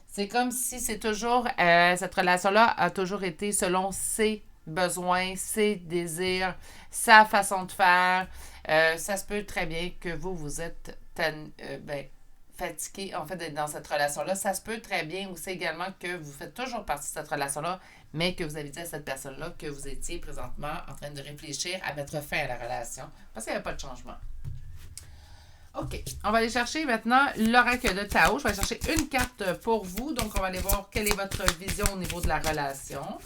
C'est comme si c'est toujours, cette relation-là a toujours été selon ses besoins, ses désirs, sa façon de faire. Ça se peut très bien que vous êtes fatigué, en fait, d'être dans cette relation-là. Ça se peut très bien aussi également que vous faites toujours partie de cette relation-là, mais que vous avez dit à cette personne-là que vous étiez présentement en train de réfléchir à mettre fin à la relation parce qu'il n'y avait pas de changement. OK. On va aller chercher maintenant l'oracle de Tao. Je vais aller chercher une carte pour vous. Donc, on va aller voir quelle est votre vision au niveau de la relation.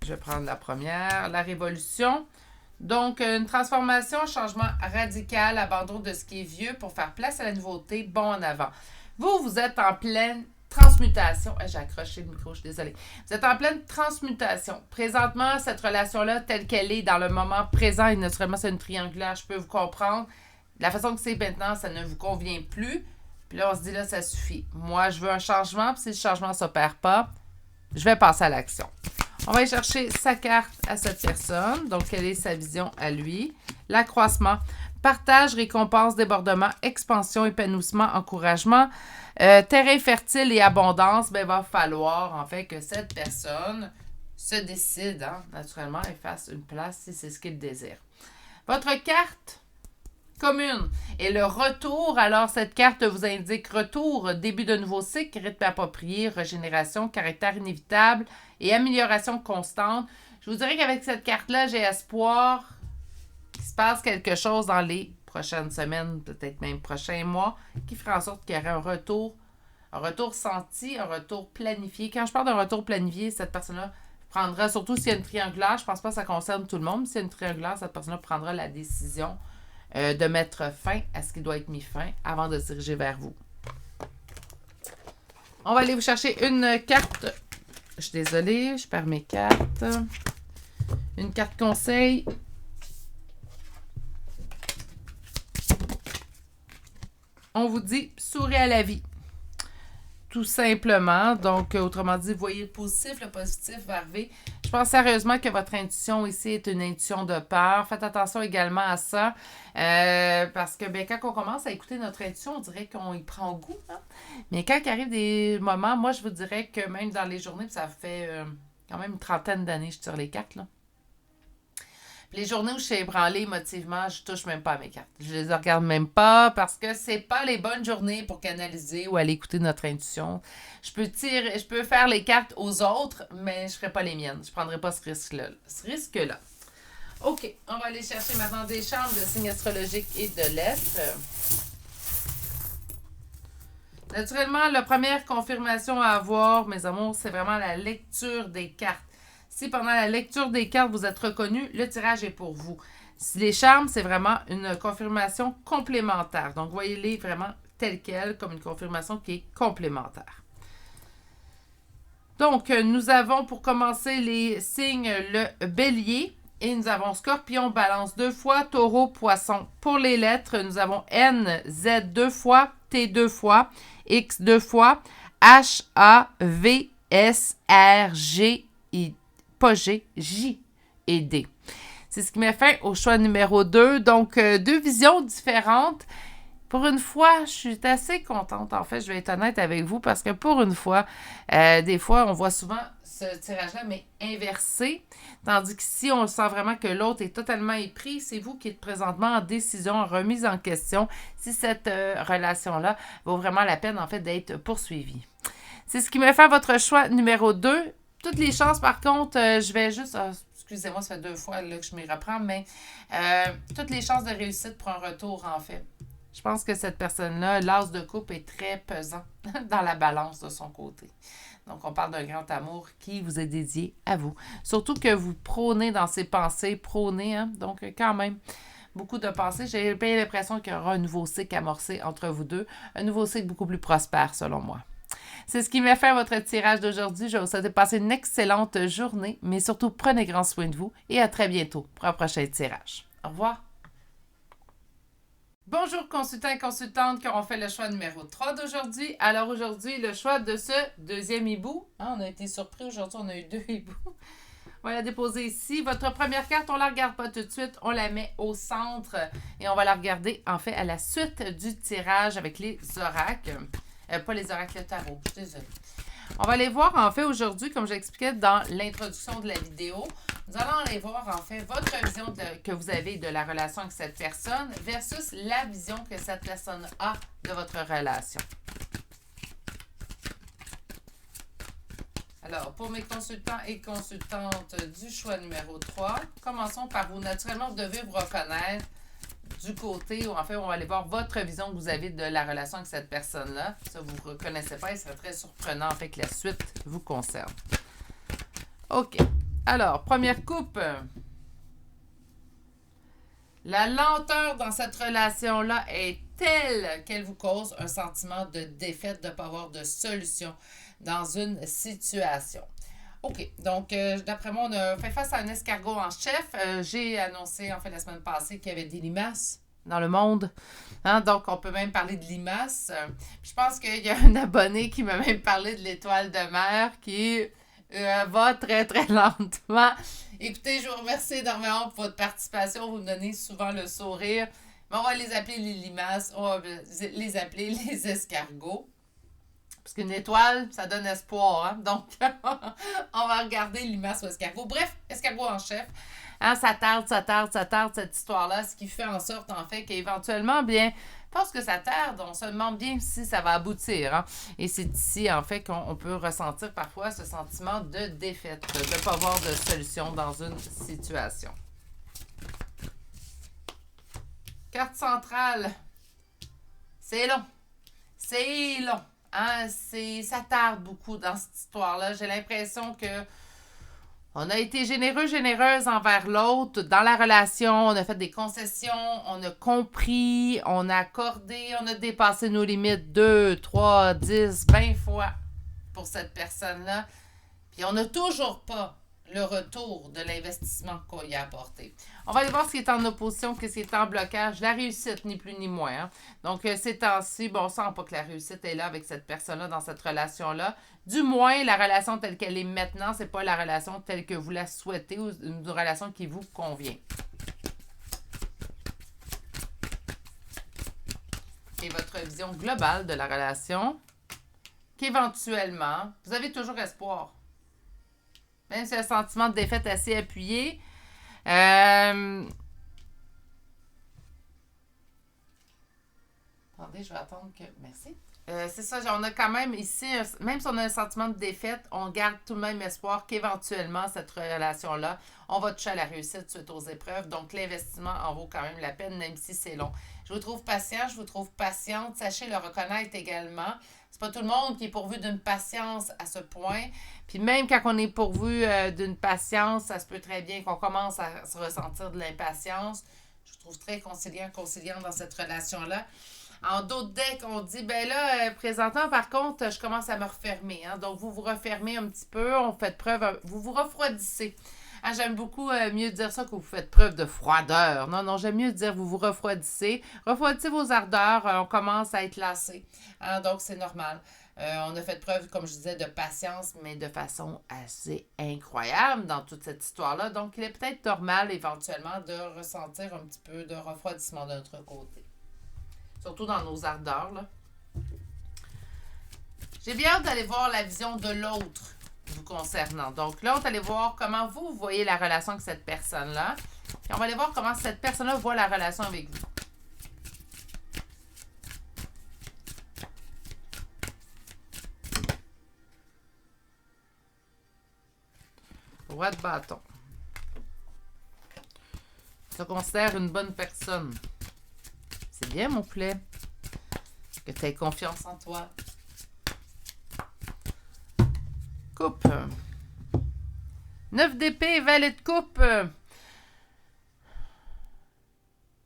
Je vais prendre la première. La révolution. Donc, une transformation, un changement radical, abandon de ce qui est vieux pour faire place à la nouveauté, bon en avant. Vous êtes en pleine transmutation. J'ai accroché le micro, je suis désolée. Vous êtes en pleine transmutation. Présentement, cette relation-là, telle qu'elle est dans le moment présent, et naturellement, c'est une triangulaire, je peux vous comprendre. La façon que c'est maintenant, ça ne vous convient plus. Puis là, on se dit, là, ça suffit. Moi, je veux un changement, puis si le changement ne s'opère pas, je vais passer à l'action. On va aller chercher sa carte à cette personne. Donc, quelle est sa vision à lui? L'accroissement. Partage, récompense, débordement, expansion, épanouissement, encouragement. Terrain fertile et abondance, ben, il va falloir en fait que cette personne se décide, naturellement, et fasse une place si c'est ce qu'il désire. Votre carte commune et le retour, alors cette carte vous indique retour, début de nouveau cycle, rythme approprié, régénération, caractère inévitable et amélioration constante. Je vous dirais qu'avec cette carte-là, j'ai espoir qu'il se passe quelque chose dans les prochaines semaines, peut-être même prochains mois, qui fera en sorte qu'il y aurait un retour senti, un retour planifié. Quand je parle d'un retour planifié, cette personne-là prendra, surtout s'il y a une triangulaire, je pense pas que ça concerne tout le monde, mais s'il y a une triangulaire, cette personne-là prendra la décision de mettre fin à ce qui doit être mis fin avant de se diriger vers vous. On va aller vous chercher une carte. Je suis désolée, je perds mes cartes. Une carte conseil. On vous dit sourire à la vie. Tout simplement. Donc, autrement dit, voyez le positif va arriver. Je pense sérieusement que votre intuition ici est une intuition de peur. Faites attention également à ça. Parce que quand on commence à écouter notre intuition, on dirait qu'on y prend goût. Mais quand il arrive des moments, moi, je vous dirais que même dans les journées, ça fait quand même une trentaine d'années que je tire les cartes, là. Puis les journées où je suis ébranlée émotivement, je touche même pas à mes cartes. Je les regarde même pas parce que c'est pas les bonnes journées pour canaliser ou aller écouter notre intuition. Je peux faire les cartes aux autres, mais je ferai pas les miennes. Je prendrai pas ce risque-là. OK, on va aller chercher maintenant des chambres de signes astrologiques et de lettres. Naturellement, la première confirmation à avoir, mes amours, c'est vraiment la lecture des cartes. Si pendant la lecture des cartes, vous êtes reconnu, le tirage est pour vous. Les charmes, c'est vraiment une confirmation complémentaire. Donc, voyez-les vraiment telles quelles, comme une confirmation qui est complémentaire. Donc, nous avons pour commencer les signes le bélier. Et nous avons scorpion, balance 2 fois, taureau, poisson. Pour les lettres, nous avons N, Z 2 fois, T 2 fois, X 2 fois, H, A, V, S, R, G, I. Pas G, J et D. C'est ce qui met fin au choix numéro 2. Donc, deux visions différentes. Pour une fois, je suis assez contente. En fait, je vais être honnête avec vous parce que pour une fois, des fois, on voit souvent ce tirage-là, mais inversé. Tandis qu'ici, on sent vraiment que l'autre est totalement épris. C'est vous qui êtes présentement en décision, en remise en question, si cette relation-là vaut vraiment la peine, en fait, d'être poursuivie. C'est ce qui me fait votre choix numéro 2. Toutes les chances, par contre, je vais juste... excusez-moi, ça fait 2 fois là, que je m'y reprends, mais toutes les chances de réussite pour un retour, en fait. Je pense que cette personne-là, l'as de coupe est très pesant dans la balance de son côté. Donc, on parle d'un grand amour qui vous est dédié à vous. Surtout que vous prônez dans ses pensées, donc quand même, beaucoup de pensées. J'ai bien l'impression qu'il y aura un nouveau cycle amorcé entre vous deux, un nouveau cycle beaucoup plus prospère, selon moi. C'est ce qui met fin à votre tirage d'aujourd'hui. Je vous souhaite de passer une excellente journée, mais surtout prenez grand soin de vous et à très bientôt pour un prochain tirage. Au revoir. Bonjour consultants et consultantes qui auront fait le choix numéro 3 d'aujourd'hui. Alors aujourd'hui, le choix de ce deuxième hibou. On a été surpris aujourd'hui, on a eu 2 hiboux. On va la déposer ici. Votre première carte, on ne la regarde pas tout de suite. On la met au centre et on va la regarder en fait à la suite du tirage avec les oracles. Pas les oracles tarot, je suis désolée. On va aller voir en fait aujourd'hui, comme j'expliquais dans l'introduction de la vidéo, nous allons aller voir en fait votre vision que vous avez de la relation avec cette personne versus la vision que cette personne a de votre relation. Alors, pour mes consultants et consultantes du choix numéro 3, commençons par vous. Naturellement, vous devez vous reconnaître du côté où, en fait, on va aller voir votre vision que vous avez de la relation avec cette personne-là. Ça, vous ne reconnaissez pas, il serait très surprenant, en fait, que la suite vous concerne. OK. Alors, première coupe. La lenteur dans cette relation-là est telle qu'elle vous cause un sentiment de défaite, de ne pas avoir de solution dans une situation. OK. Donc, d'après moi, on a fait face à un escargot en chef. J'ai annoncé, en fait, la semaine passée qu'il y avait des limaces dans le monde. Donc, on peut même parler de limaces. Je pense qu'il y a un abonné qui m'a même parlé de l'étoile de mer qui va très, très lentement. Écoutez, je vous remercie énormément pour votre participation. Vous me donnez souvent le sourire. Mais on va les appeler les limaces, on va les appeler les escargots. Parce qu'une étoile, ça donne espoir. Hein? Donc, on va regarder limace ou escargot. Bref, escargot en chef. Hein, ça tarde, cette histoire-là. Ce qui fait en sorte, en fait, qu'éventuellement, bien, parce que ça tarde, on se demande bien si ça va aboutir. Hein? Et c'est ici, en fait, qu'on peut ressentir parfois ce sentiment de défaite, de ne pas avoir de solution dans une situation. Carte centrale. C'est long. C'est long. Hein? Ça tarde beaucoup dans cette histoire-là. J'ai l'impression que on a été généreuse envers l'autre dans la relation. On a fait des concessions, on a compris, on a accordé, on a dépassé nos limites 2, 3, 10, 20 fois pour cette personne-là. Puis on n'a toujours pas le retour de l'investissement qu'on y a apporté. On va aller voir ce qui est en opposition, ce qui est en blocage. La réussite, ni plus ni moins. Hein. Donc, ces temps-ci, bon, on sent pas que la réussite est là avec cette personne-là, dans cette relation-là. Du moins, la relation telle qu'elle est maintenant, c'est pas la relation telle que vous la souhaitez ou une relation qui vous convient. Et votre vision globale de la relation, qu'éventuellement, vous avez toujours espoir. Même si c'est un sentiment de défaite assez appuyé. Attendez, je vais attendre que... Merci. C'est ça, on a quand même ici, même si on a un sentiment de défaite, on garde tout de même espoir qu'éventuellement, cette relation-là, on va toucher à la réussite suite aux épreuves. Donc, l'investissement en vaut quand même la peine, même si c'est long. Je vous trouve patient, je vous trouve patiente. Sachez le reconnaître également. C'est pas tout le monde qui est pourvu d'une patience à ce point. Puis même quand on est pourvu d'une patience, ça se peut très bien qu'on commence à se ressentir de l'impatience. Je vous trouve très conciliant dans cette relation-là. En d'autres decks, on dit, ben là, présentement, par contre, je commence à me refermer. Hein? Donc, vous vous refermez un petit peu, on fait preuve, vous vous refroidissez. Ah, j'aime beaucoup mieux dire ça que vous faites preuve de froideur. Non, j'aime mieux dire vous vous refroidissez. Refroidissez vos ardeurs, on commence à être lassé. Hein? Donc, c'est normal. On a fait preuve, comme je disais, de patience, mais de façon assez incroyable dans toute cette histoire-là. Donc, il est peut-être normal, éventuellement, de ressentir un petit peu de refroidissement de notre côté. Surtout dans nos ardeurs, là. J'ai bien hâte d'aller voir la vision de l'autre vous concernant. Donc, l'autre, allez voir comment vous voyez la relation avec cette personne-là. Et on va aller voir comment cette personne-là voit la relation avec vous. Roi de bâton. Je te considère une bonne personne. C'est bien, mon poulet. Que tu aies confiance en toi. Coupe. 9 d'épée, valet de coupe.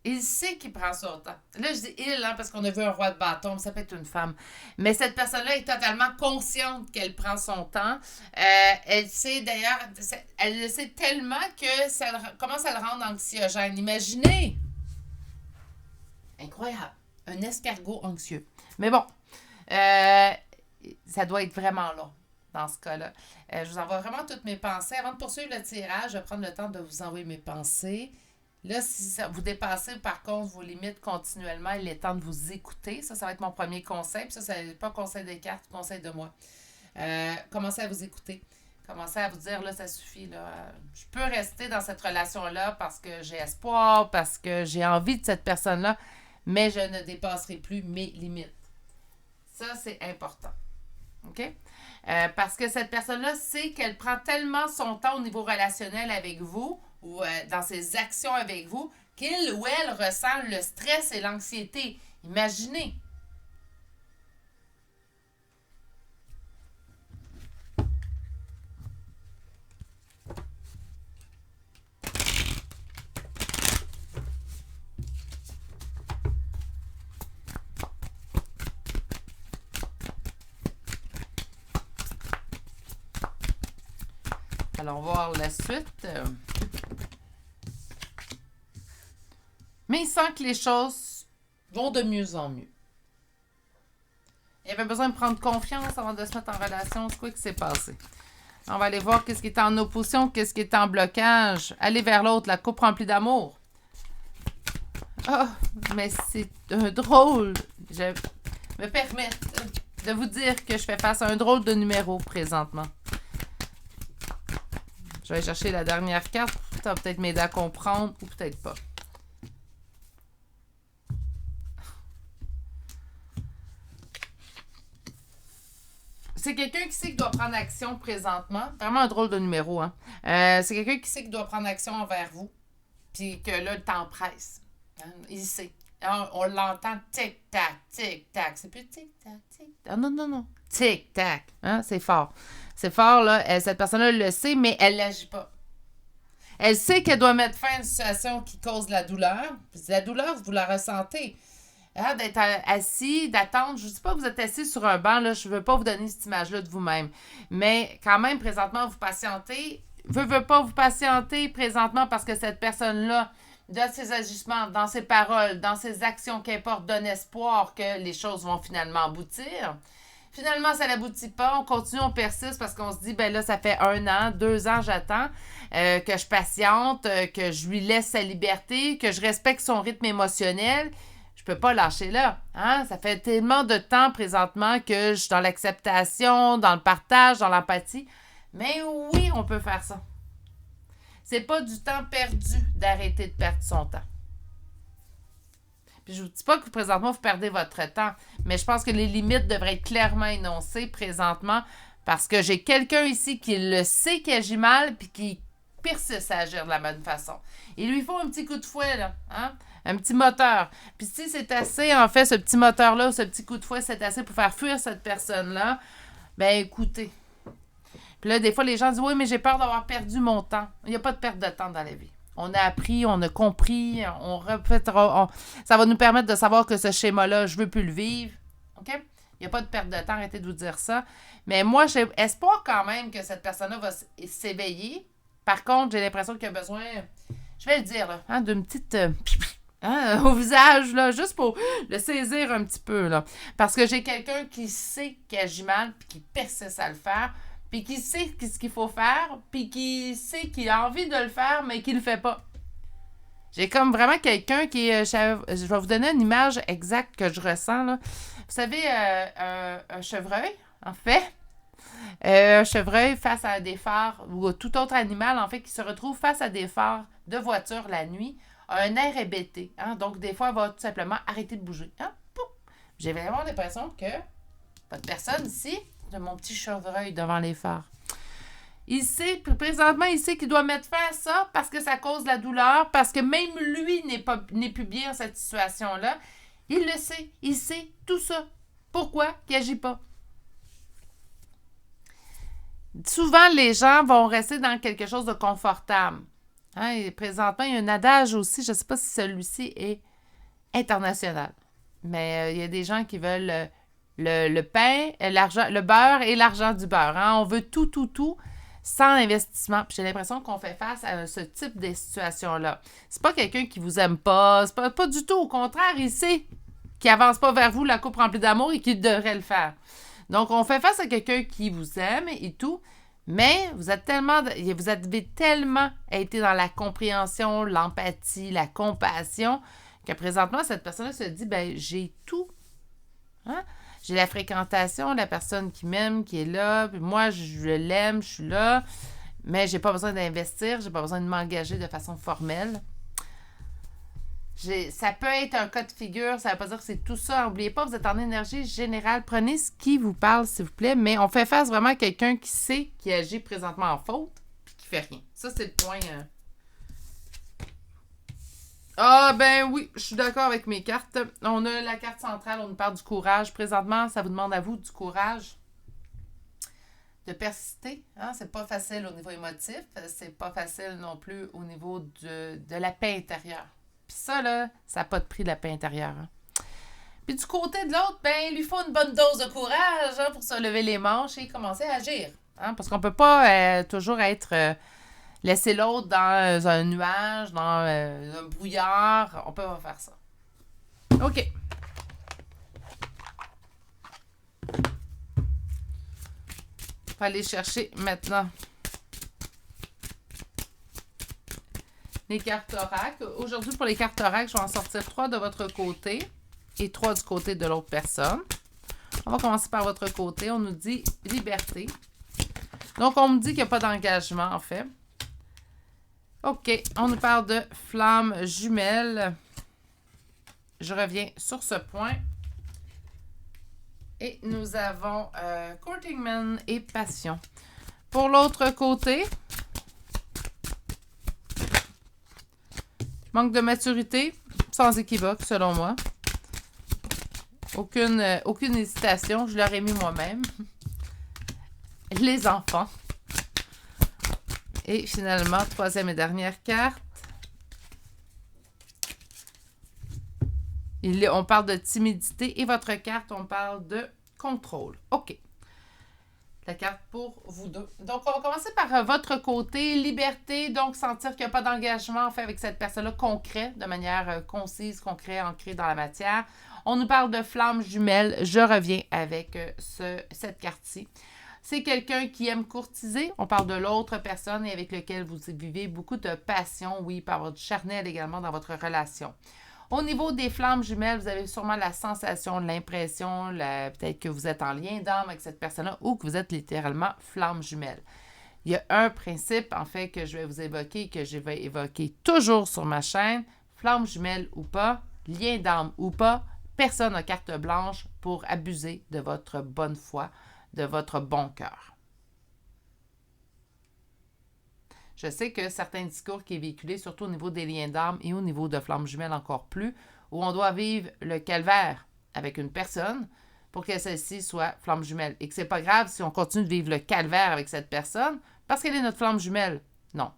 Il sait qu'il prend son temps. Là, je dis il, hein, parce qu'on a vu un roi de bâton, mais ça peut être une femme. Mais cette personne-là est totalement consciente qu'elle prend son temps. Elle sait d'ailleurs, elle le sait tellement que ça commence à le rendre anxiogène. Imaginez! Incroyable. Un escargot anxieux. Mais bon, ça doit être vraiment long dans ce cas-là. Je vous envoie vraiment toutes mes pensées. Avant de poursuivre le tirage, je vais prendre le temps de vous envoyer mes pensées. Là, si ça, vous dépassez par contre vos limites continuellement, il est temps de vous écouter. Ça va être mon premier conseil. Puis ça n'est pas conseil des cartes, conseil de moi. Commencez à vous écouter. Commencez à vous dire, là, ça suffit. Là. Je peux rester dans cette relation-là parce que j'ai espoir, parce que j'ai envie de cette personne-là, mais je ne dépasserai plus mes limites. Ça, c'est important. OK? Parce que cette personne-là sait qu'elle prend tellement son temps au niveau relationnel avec vous ou dans ses actions avec vous qu'il ou elle ressent le stress et l'anxiété. Imaginez. Allons voir la suite. Mais il sent que les choses vont de mieux en mieux. Il avait besoin de prendre confiance avant de se mettre en relation. C'est quoi qui s'est passé? On va aller voir qu'est-ce qui est en opposition, qu'est-ce qui est en blocage. Aller vers l'autre, la coupe remplie d'amour. Ah, mais c'est un drôle. Je me permets de vous dire que je fais face à un drôle de numéro présentement. Je vais aller chercher la dernière carte. Ça va peut-être m'aider à comprendre ou peut-être pas. C'est quelqu'un qui sait qu'il doit prendre action présentement. Vraiment un drôle de numéro, hein. C'est quelqu'un qui sait qu'il doit prendre action envers vous. Puis que là, le temps presse. Hein? Il sait. On l'entend tic-tac, tic-tac. C'est plus tic-tac, tic-tac. Non, non, non. Tic-tac. Hein? C'est fort. C'est fort, là. Cette personne-là le sait, mais elle n'agit pas. Elle sait qu'elle doit mettre fin à une situation qui cause la douleur. Puis la douleur, vous la ressentez. Hein, d'être assis, d'attendre. Je ne dis pas que vous êtes assis sur un banc, là, je ne veux pas vous donner cette image-là de vous-même. Mais quand même, présentement, vous patientez. Veux pas vous patienter présentement parce que cette personne-là, dans ses agissements, dans ses paroles, dans ses actions, qu'importe, donne espoir que les choses vont finalement aboutir. Finalement, ça n'aboutit pas. On continue, on persiste parce qu'on se dit, ben là, ça fait 1 an, 2 ans, j'attends que je patiente, que je lui laisse sa liberté, que je respecte son rythme émotionnel. Je peux pas lâcher là. Hein? Ça fait tellement de temps présentement que je suis dans l'acceptation, dans le partage, dans l'empathie. Mais oui, on peut faire ça. C'est pas du temps perdu d'arrêter de perdre son temps. Puis je vous dis pas que présentement vous perdez votre temps, mais je pense que les limites devraient être clairement énoncées présentement parce que j'ai quelqu'un ici qui le sait qui agit mal puis qui persiste à agir de la bonne façon. Il lui faut un petit coup de fouet, là. Hein? Un petit moteur. Puis si c'est assez, en fait, ce petit moteur-là, ce petit coup de fouet, c'est assez pour faire fuir cette personne-là, ben écoutez. Puis là, des fois, les gens disent « Oui, mais j'ai peur d'avoir perdu mon temps. » Il n'y a pas de perte de temps dans la vie. On a appris, on a compris, on répétera. Ça va nous permettre de savoir que ce schéma-là, je ne veux plus le vivre. OK? Il n'y a pas de perte de temps, arrêtez de vous dire ça. Mais moi, j'ai espoir quand même que cette personne-là va s'éveiller. Par contre, j'ai l'impression qu'il a besoin, je vais le dire, là, hein, d'une petite... au visage, là, juste pour le saisir un petit peu, là. Parce que j'ai quelqu'un qui sait qu'il agit mal, puis qui persiste à le faire, puis qui sait ce qu'il faut faire, puis qui sait qu'il a envie de le faire, mais qui le fait pas. J'ai comme vraiment quelqu'un qui est... je vais vous donner une image exacte que je ressens, là. Vous savez, un chevreuil, en fait, un chevreuil face à des phares, ou tout autre animal, en fait, qui se retrouve face à des phares de voiture la nuit, a un air hébété. Hein? Donc, des fois, elle va tout simplement arrêter de bouger. Hein? J'ai vraiment l'impression que votre personne ici, de mon petit chevreuil devant les phares, il sait, présentement, il sait qu'il doit mettre fin à ça parce que ça cause de la douleur, parce que même lui n'est plus bien dans cette situation-là. Il le sait. Il sait tout ça. Pourquoi il n'agit pas? Souvent, les gens vont rester dans quelque chose de confortable. Hein, et présentement, il y a un adage aussi, je ne sais pas si celui-ci est international, mais il y a des gens qui veulent le pain, l'argent, le beurre et l'argent du beurre. Hein. On veut tout, sans investissement. Puis j'ai l'impression qu'on fait face à ce type de situation-là. C'est pas quelqu'un qui vous aime pas, c'est pas du tout. Au contraire, il sait qu'il avance pas vers vous la coupe remplie d'amour et qu'il devrait le faire. Donc, on fait face à quelqu'un qui vous aime et tout, mais vous avez tellement été dans la compréhension, l'empathie, la compassion, que présentement, cette personne-là se dit, ben j'ai tout. Hein? J'ai la fréquentation, la personne qui m'aime, qui est là, puis moi, je l'aime, je suis là, mais j'ai pas besoin d'investir, j'ai pas besoin de m'engager de façon formelle. Ça peut être un cas de figure, ça ne veut pas dire que c'est tout ça. N'oubliez pas, vous êtes en énergie générale. Prenez ce qui vous parle, s'il vous plaît. Mais on fait face vraiment à quelqu'un qui sait, qui agit présentement en faute, puis qui fait rien. Ça, c'est le point. Ah, ben oui, je suis d'accord avec mes cartes. On a la carte centrale, on nous parle du courage. Présentement, ça vous demande à vous du courage. De persister. Hein? C'est pas facile au niveau émotif. C'est pas facile non plus au niveau de la paix intérieure. Puis ça, là, ça n'a pas de prix, la paix intérieure. Hein. Puis du côté de l'autre, ben, il lui faut une bonne dose de courage hein, pour se lever les manches et commencer à agir. Hein, parce qu'on ne peut pas toujours être laisser l'autre dans un nuage, dans un brouillard. On peut pas faire ça. OK. On va aller chercher maintenant les cartes oracle. Aujourd'hui, pour les cartes oracle, je vais en sortir 3 de votre côté et 3 du côté de l'autre personne. On va commencer par votre côté. On nous dit liberté. Donc, on me dit qu'il n'y a pas d'engagement, en fait. OK. On nous parle de flamme jumelle. Je reviens sur ce point. Et nous avons Courting Man et Passion. Pour l'autre côté, manque de maturité, sans équivoque, selon moi. Aucune hésitation, je l'aurais mis moi-même. Les enfants. Et finalement, troisième et dernière carte. On parle de timidité et votre carte, on parle de contrôle. OK. La carte pour vous deux. Donc, on va commencer par votre côté. Liberté, donc sentir qu'il n'y a pas d'engagement en fait avec cette personne-là concret, de manière concise, concret, ancrée dans la matière. On nous parle de flamme jumelle. Je reviens avec cette carte-ci. C'est quelqu'un qui aime courtiser. On parle de l'autre personne et avec lequel vous vivez beaucoup de passion. Oui, il peut y avoir du charnel également dans votre relation. Au niveau des flammes jumelles, vous avez sûrement la sensation, l'impression, peut-être que vous êtes en lien d'âme avec cette personne-là ou que vous êtes littéralement flamme jumelle. Il y a un principe, en fait, que je vais vous évoquer, que je vais évoquer toujours sur ma chaîne. Flamme jumelle ou pas, lien d'âme ou pas, personne n'a carte blanche pour abuser de votre bonne foi, de votre bon cœur. Je sais que certains discours qui est véhiculé, surtout au niveau des liens d'âme et au niveau de flammes jumelles encore plus, où on doit vivre le calvaire avec une personne pour que celle-ci soit flamme jumelle. Et que c'est pas grave si on continue de vivre le calvaire avec cette personne parce qu'elle est notre flamme jumelle. Non.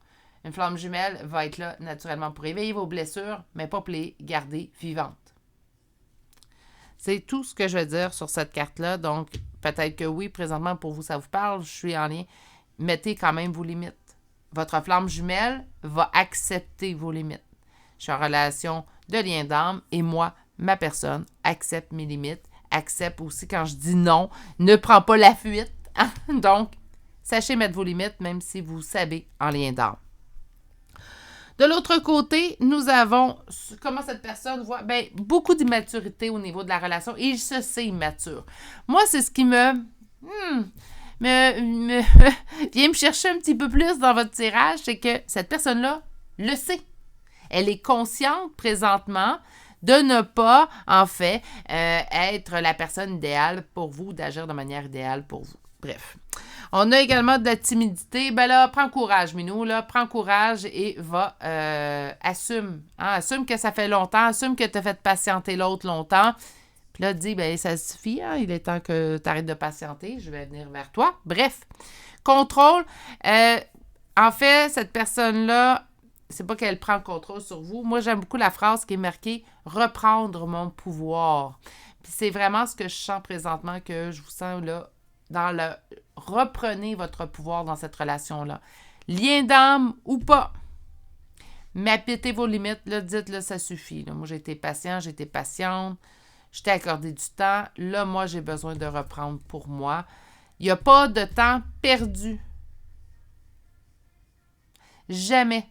Une flamme jumelle va être là naturellement pour éveiller vos blessures, mais pas pour les garder vivantes. C'est tout ce que je vais dire sur cette carte-là. Donc, peut-être que oui, présentement, pour vous, ça vous parle. Je suis en lien. Mettez quand même vos limites. Votre flamme jumelle va accepter vos limites. Je suis en relation de lien d'âme et moi, ma personne, accepte mes limites, accepte aussi quand je dis non, ne prends pas la fuite. Donc, sachez mettre vos limites même si vous savez en lien d'âme. De l'autre côté, nous avons comment cette personne voit beaucoup d'immaturité au niveau de la relation et il se sait immature. Moi, c'est ce qui me viens me chercher un petit peu plus dans votre tirage, c'est que cette personne-là le sait. Elle est consciente présentement de ne pas, en fait, être la personne idéale pour vous, d'agir de manière idéale pour vous. Bref. On a également de la timidité. Ben là, prends courage, Minou, là. Prends courage et assume. Hein, assume que ça fait longtemps. Assume que tu as fait patienter l'autre longtemps. Puis là, dis, ça suffit, hein? Il est temps que tu arrêtes de patienter, je vais venir vers toi. Bref, contrôle. En fait, cette personne-là, c'est pas qu'elle prend le contrôle sur vous. Moi, j'aime beaucoup la phrase qui est marquée « reprendre mon pouvoir ». Puis c'est vraiment ce que je sens présentement, que je vous sens là, dans le « reprenez votre pouvoir dans cette relation-là ». Lien d'âme ou pas. Mais appétez vos limites, là, dites-le, ça suffit. Là. Moi, j'ai été patient, j'ai été patiente. Je t'ai accordé du temps. Là, moi, j'ai besoin de reprendre pour moi. Il n'y a pas de temps perdu. Jamais.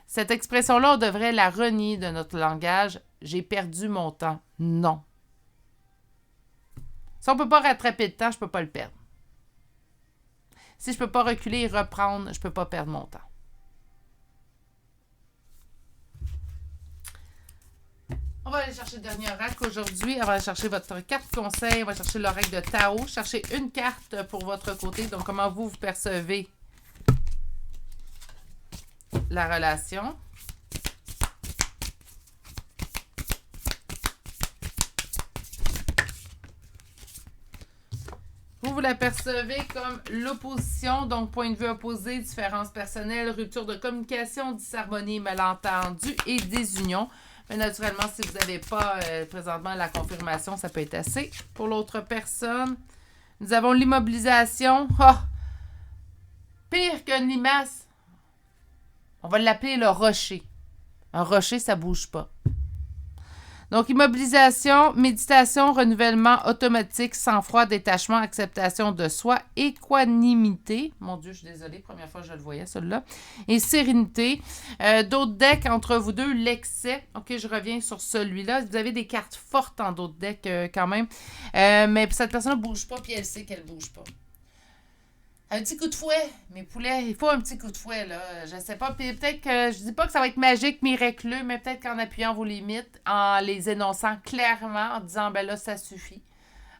Cette expression-là, on devrait la renier de notre langage. J'ai perdu mon temps. Non. Si on ne peut pas rattraper le temps, je ne peux pas le perdre. Si je ne peux pas reculer et reprendre, je ne peux pas perdre mon temps. On va aller chercher le dernier oracle aujourd'hui. On va aller chercher votre carte conseil. On va chercher l'oracle de Tao. Cherchez une carte pour votre côté. Donc, comment vous percevez la relation. Vous la percevez comme l'opposition, donc point de vue opposé, différence personnelle, rupture de communication, disharmonie, malentendu et désunion. Mais naturellement, si vous n'avez pas présentement la confirmation, ça peut être assez. Pour l'autre personne, nous avons l'immobilisation. Pire qu'une limace. On va l'appeler le rocher. Un rocher, ça ne bouge pas. Donc, immobilisation, méditation, renouvellement automatique, sang-froid, détachement, acceptation de soi, équanimité. Mon Dieu, je suis désolée, première fois que je le voyais, celui-là. Et sérénité. D'autres decks entre vous deux, l'excès. OK, je reviens sur celui-là. Vous avez des cartes fortes en d'autres decks quand même. Mais cette personne ne bouge pas, puis elle sait qu'elle ne bouge pas. Un petit coup de fouet, mes poulets, il faut un petit coup de fouet, là. Je sais pas, puis peut-être que, je dis pas que ça va être magique, miraculeux, mais peut-être qu'en appuyant vos limites, en les énonçant clairement, en disant, ben là, ça suffit,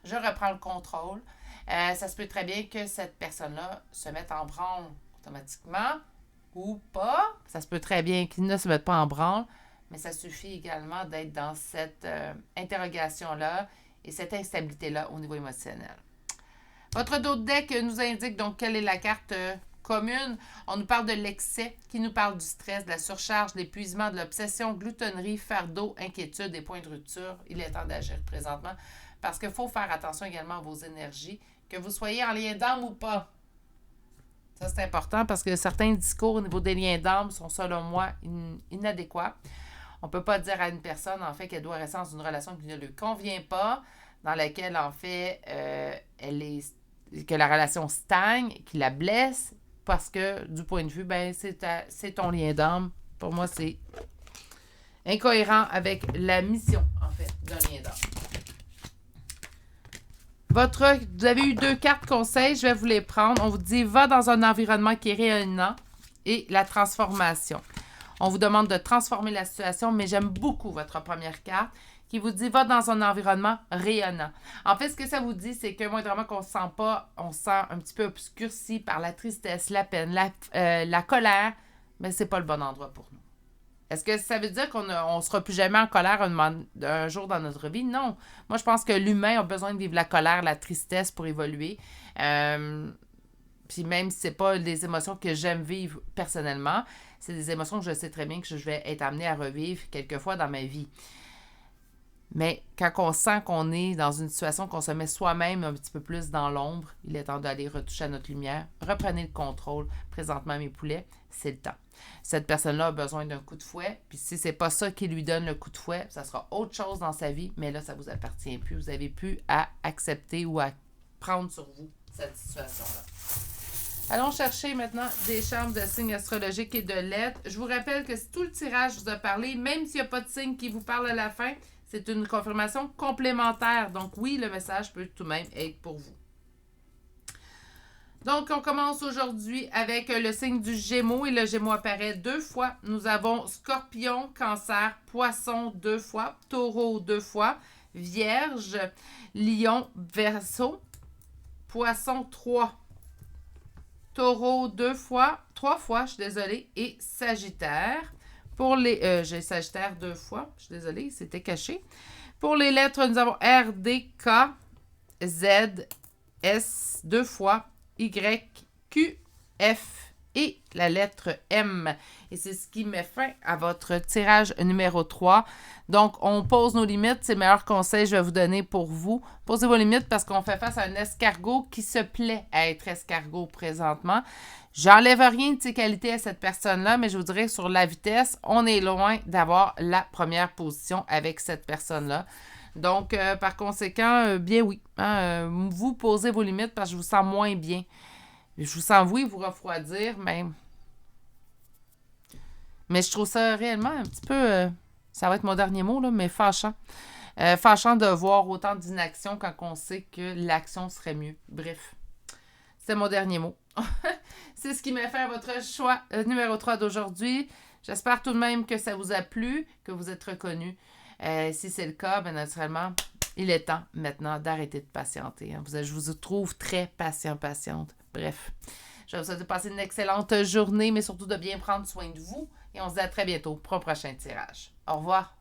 je reprends le contrôle. Ça se peut très bien que cette personne-là se mette en branle automatiquement, ou pas. Ça se peut très bien qu'il ne se mette pas en branle, mais ça suffit également d'être dans cette interrogation-là et cette instabilité-là au niveau émotionnel. Votre dos de deck nous indique donc quelle est la carte commune. On nous parle de l'excès, qui nous parle du stress, de la surcharge, de l'épuisement, de l'obsession, gloutonnerie, fardeau, inquiétude et points de rupture. Il est temps d'agir présentement parce qu'il faut faire attention également à vos énergies, que vous soyez en lien d'âme ou pas. Ça, c'est important parce que certains discours au niveau des liens d'âme sont, selon moi, inadéquats. On ne peut pas dire à une personne, en fait, qu'elle doit rester dans une relation qui ne lui convient pas, dans laquelle, en fait, que la relation stagne, qui la blesse, parce que, du point de vue, ben c'est ton lien d'âme. Pour moi, c'est incohérent avec la mission, en fait, d'un lien d'âme. Vous avez eu 2 cartes conseils, je vais vous les prendre. On vous dit, va dans un environnement qui est rayonnant et la transformation. On vous demande de transformer la situation, mais j'aime beaucoup votre première carte qui vous dit, va dans un environnement rayonnant. En fait, ce que ça vous dit, c'est que moindrement qu'on se sent pas, on se sent un petit peu obscurci par la tristesse, la peine, la colère, mais c'est pas le bon endroit pour nous. Est-ce que ça veut dire qu'on ne sera plus jamais en colère un jour dans notre vie? Non. Moi, je pense que l'humain a besoin de vivre la colère, la tristesse pour évoluer. Puis même si ce n'est pas des émotions que j'aime vivre personnellement, c'est des émotions que je sais très bien que je vais être amenée à revivre quelquefois dans ma vie. Mais quand on sent qu'on est dans une situation qu'on se met soi-même un petit peu plus dans l'ombre, il est temps d'aller retoucher à notre lumière. Reprenez le contrôle. Présentement, mes poulets, c'est le temps. Cette personne-là a besoin d'un coup de fouet. Puis si c'est pas ça qui lui donne le coup de fouet, ça sera autre chose dans sa vie. Mais là, ça vous appartient plus. Vous n'avez plus à accepter ou à prendre sur vous cette situation-là. Allons chercher maintenant des chambres de signes astrologiques et de lettres. Je vous rappelle que si tout le tirage vous a parlé, même s'il n'y a pas de signe qui vous parle à la fin, c'est une confirmation complémentaire. Donc oui, le message peut tout de même être pour vous. Donc, on commence aujourd'hui avec le signe du Gémeaux et le Gémeaux apparaît 2 fois. Nous avons Scorpion, Cancer, Poisson 2 fois, Taureau 2 fois, Vierge, Lion, Verseau, Poisson 3, Taureau 2 fois, 3 fois, je suis désolée, et Sagittaire. Pour les... j'ai Sagittaire 2 fois. Je suis désolée, c'était caché. Pour les lettres, nous avons R, D, K, Z, S 2 fois, Y, Q, F et la lettre M. Et c'est ce qui met fin à votre tirage numéro 3. Donc, on pose nos limites. C'est le meilleur conseil que je vais vous donner pour vous. Posez vos limites parce qu'on fait face à un escargot qui se plaît à être escargot présentement. J'enlève rien de ses qualités à cette personne-là, mais je vous dirais sur la vitesse, on est loin d'avoir la première position avec cette personne-là. Donc, par conséquent, bien oui, vous posez vos limites parce que je vous sens moins bien. Je vous sens vous refroidir, mais je trouve ça réellement un petit peu, ça va être mon dernier mot, là, mais fâchant. Fâchant de voir autant d'inaction quand on sait que l'action serait mieux. Bref, c'est mon dernier mot. C'est ce qui m'a fait votre choix numéro 3 d'aujourd'hui. J'espère tout de même que ça vous a plu, que vous êtes reconnus. Si c'est le cas, bien naturellement, il est temps maintenant d'arrêter de patienter. Hein. Je vous trouve très patiente. Bref, je vous souhaite de passer une excellente journée, mais surtout de bien prendre soin de vous. Et on se dit à très bientôt pour un prochain tirage. Au revoir.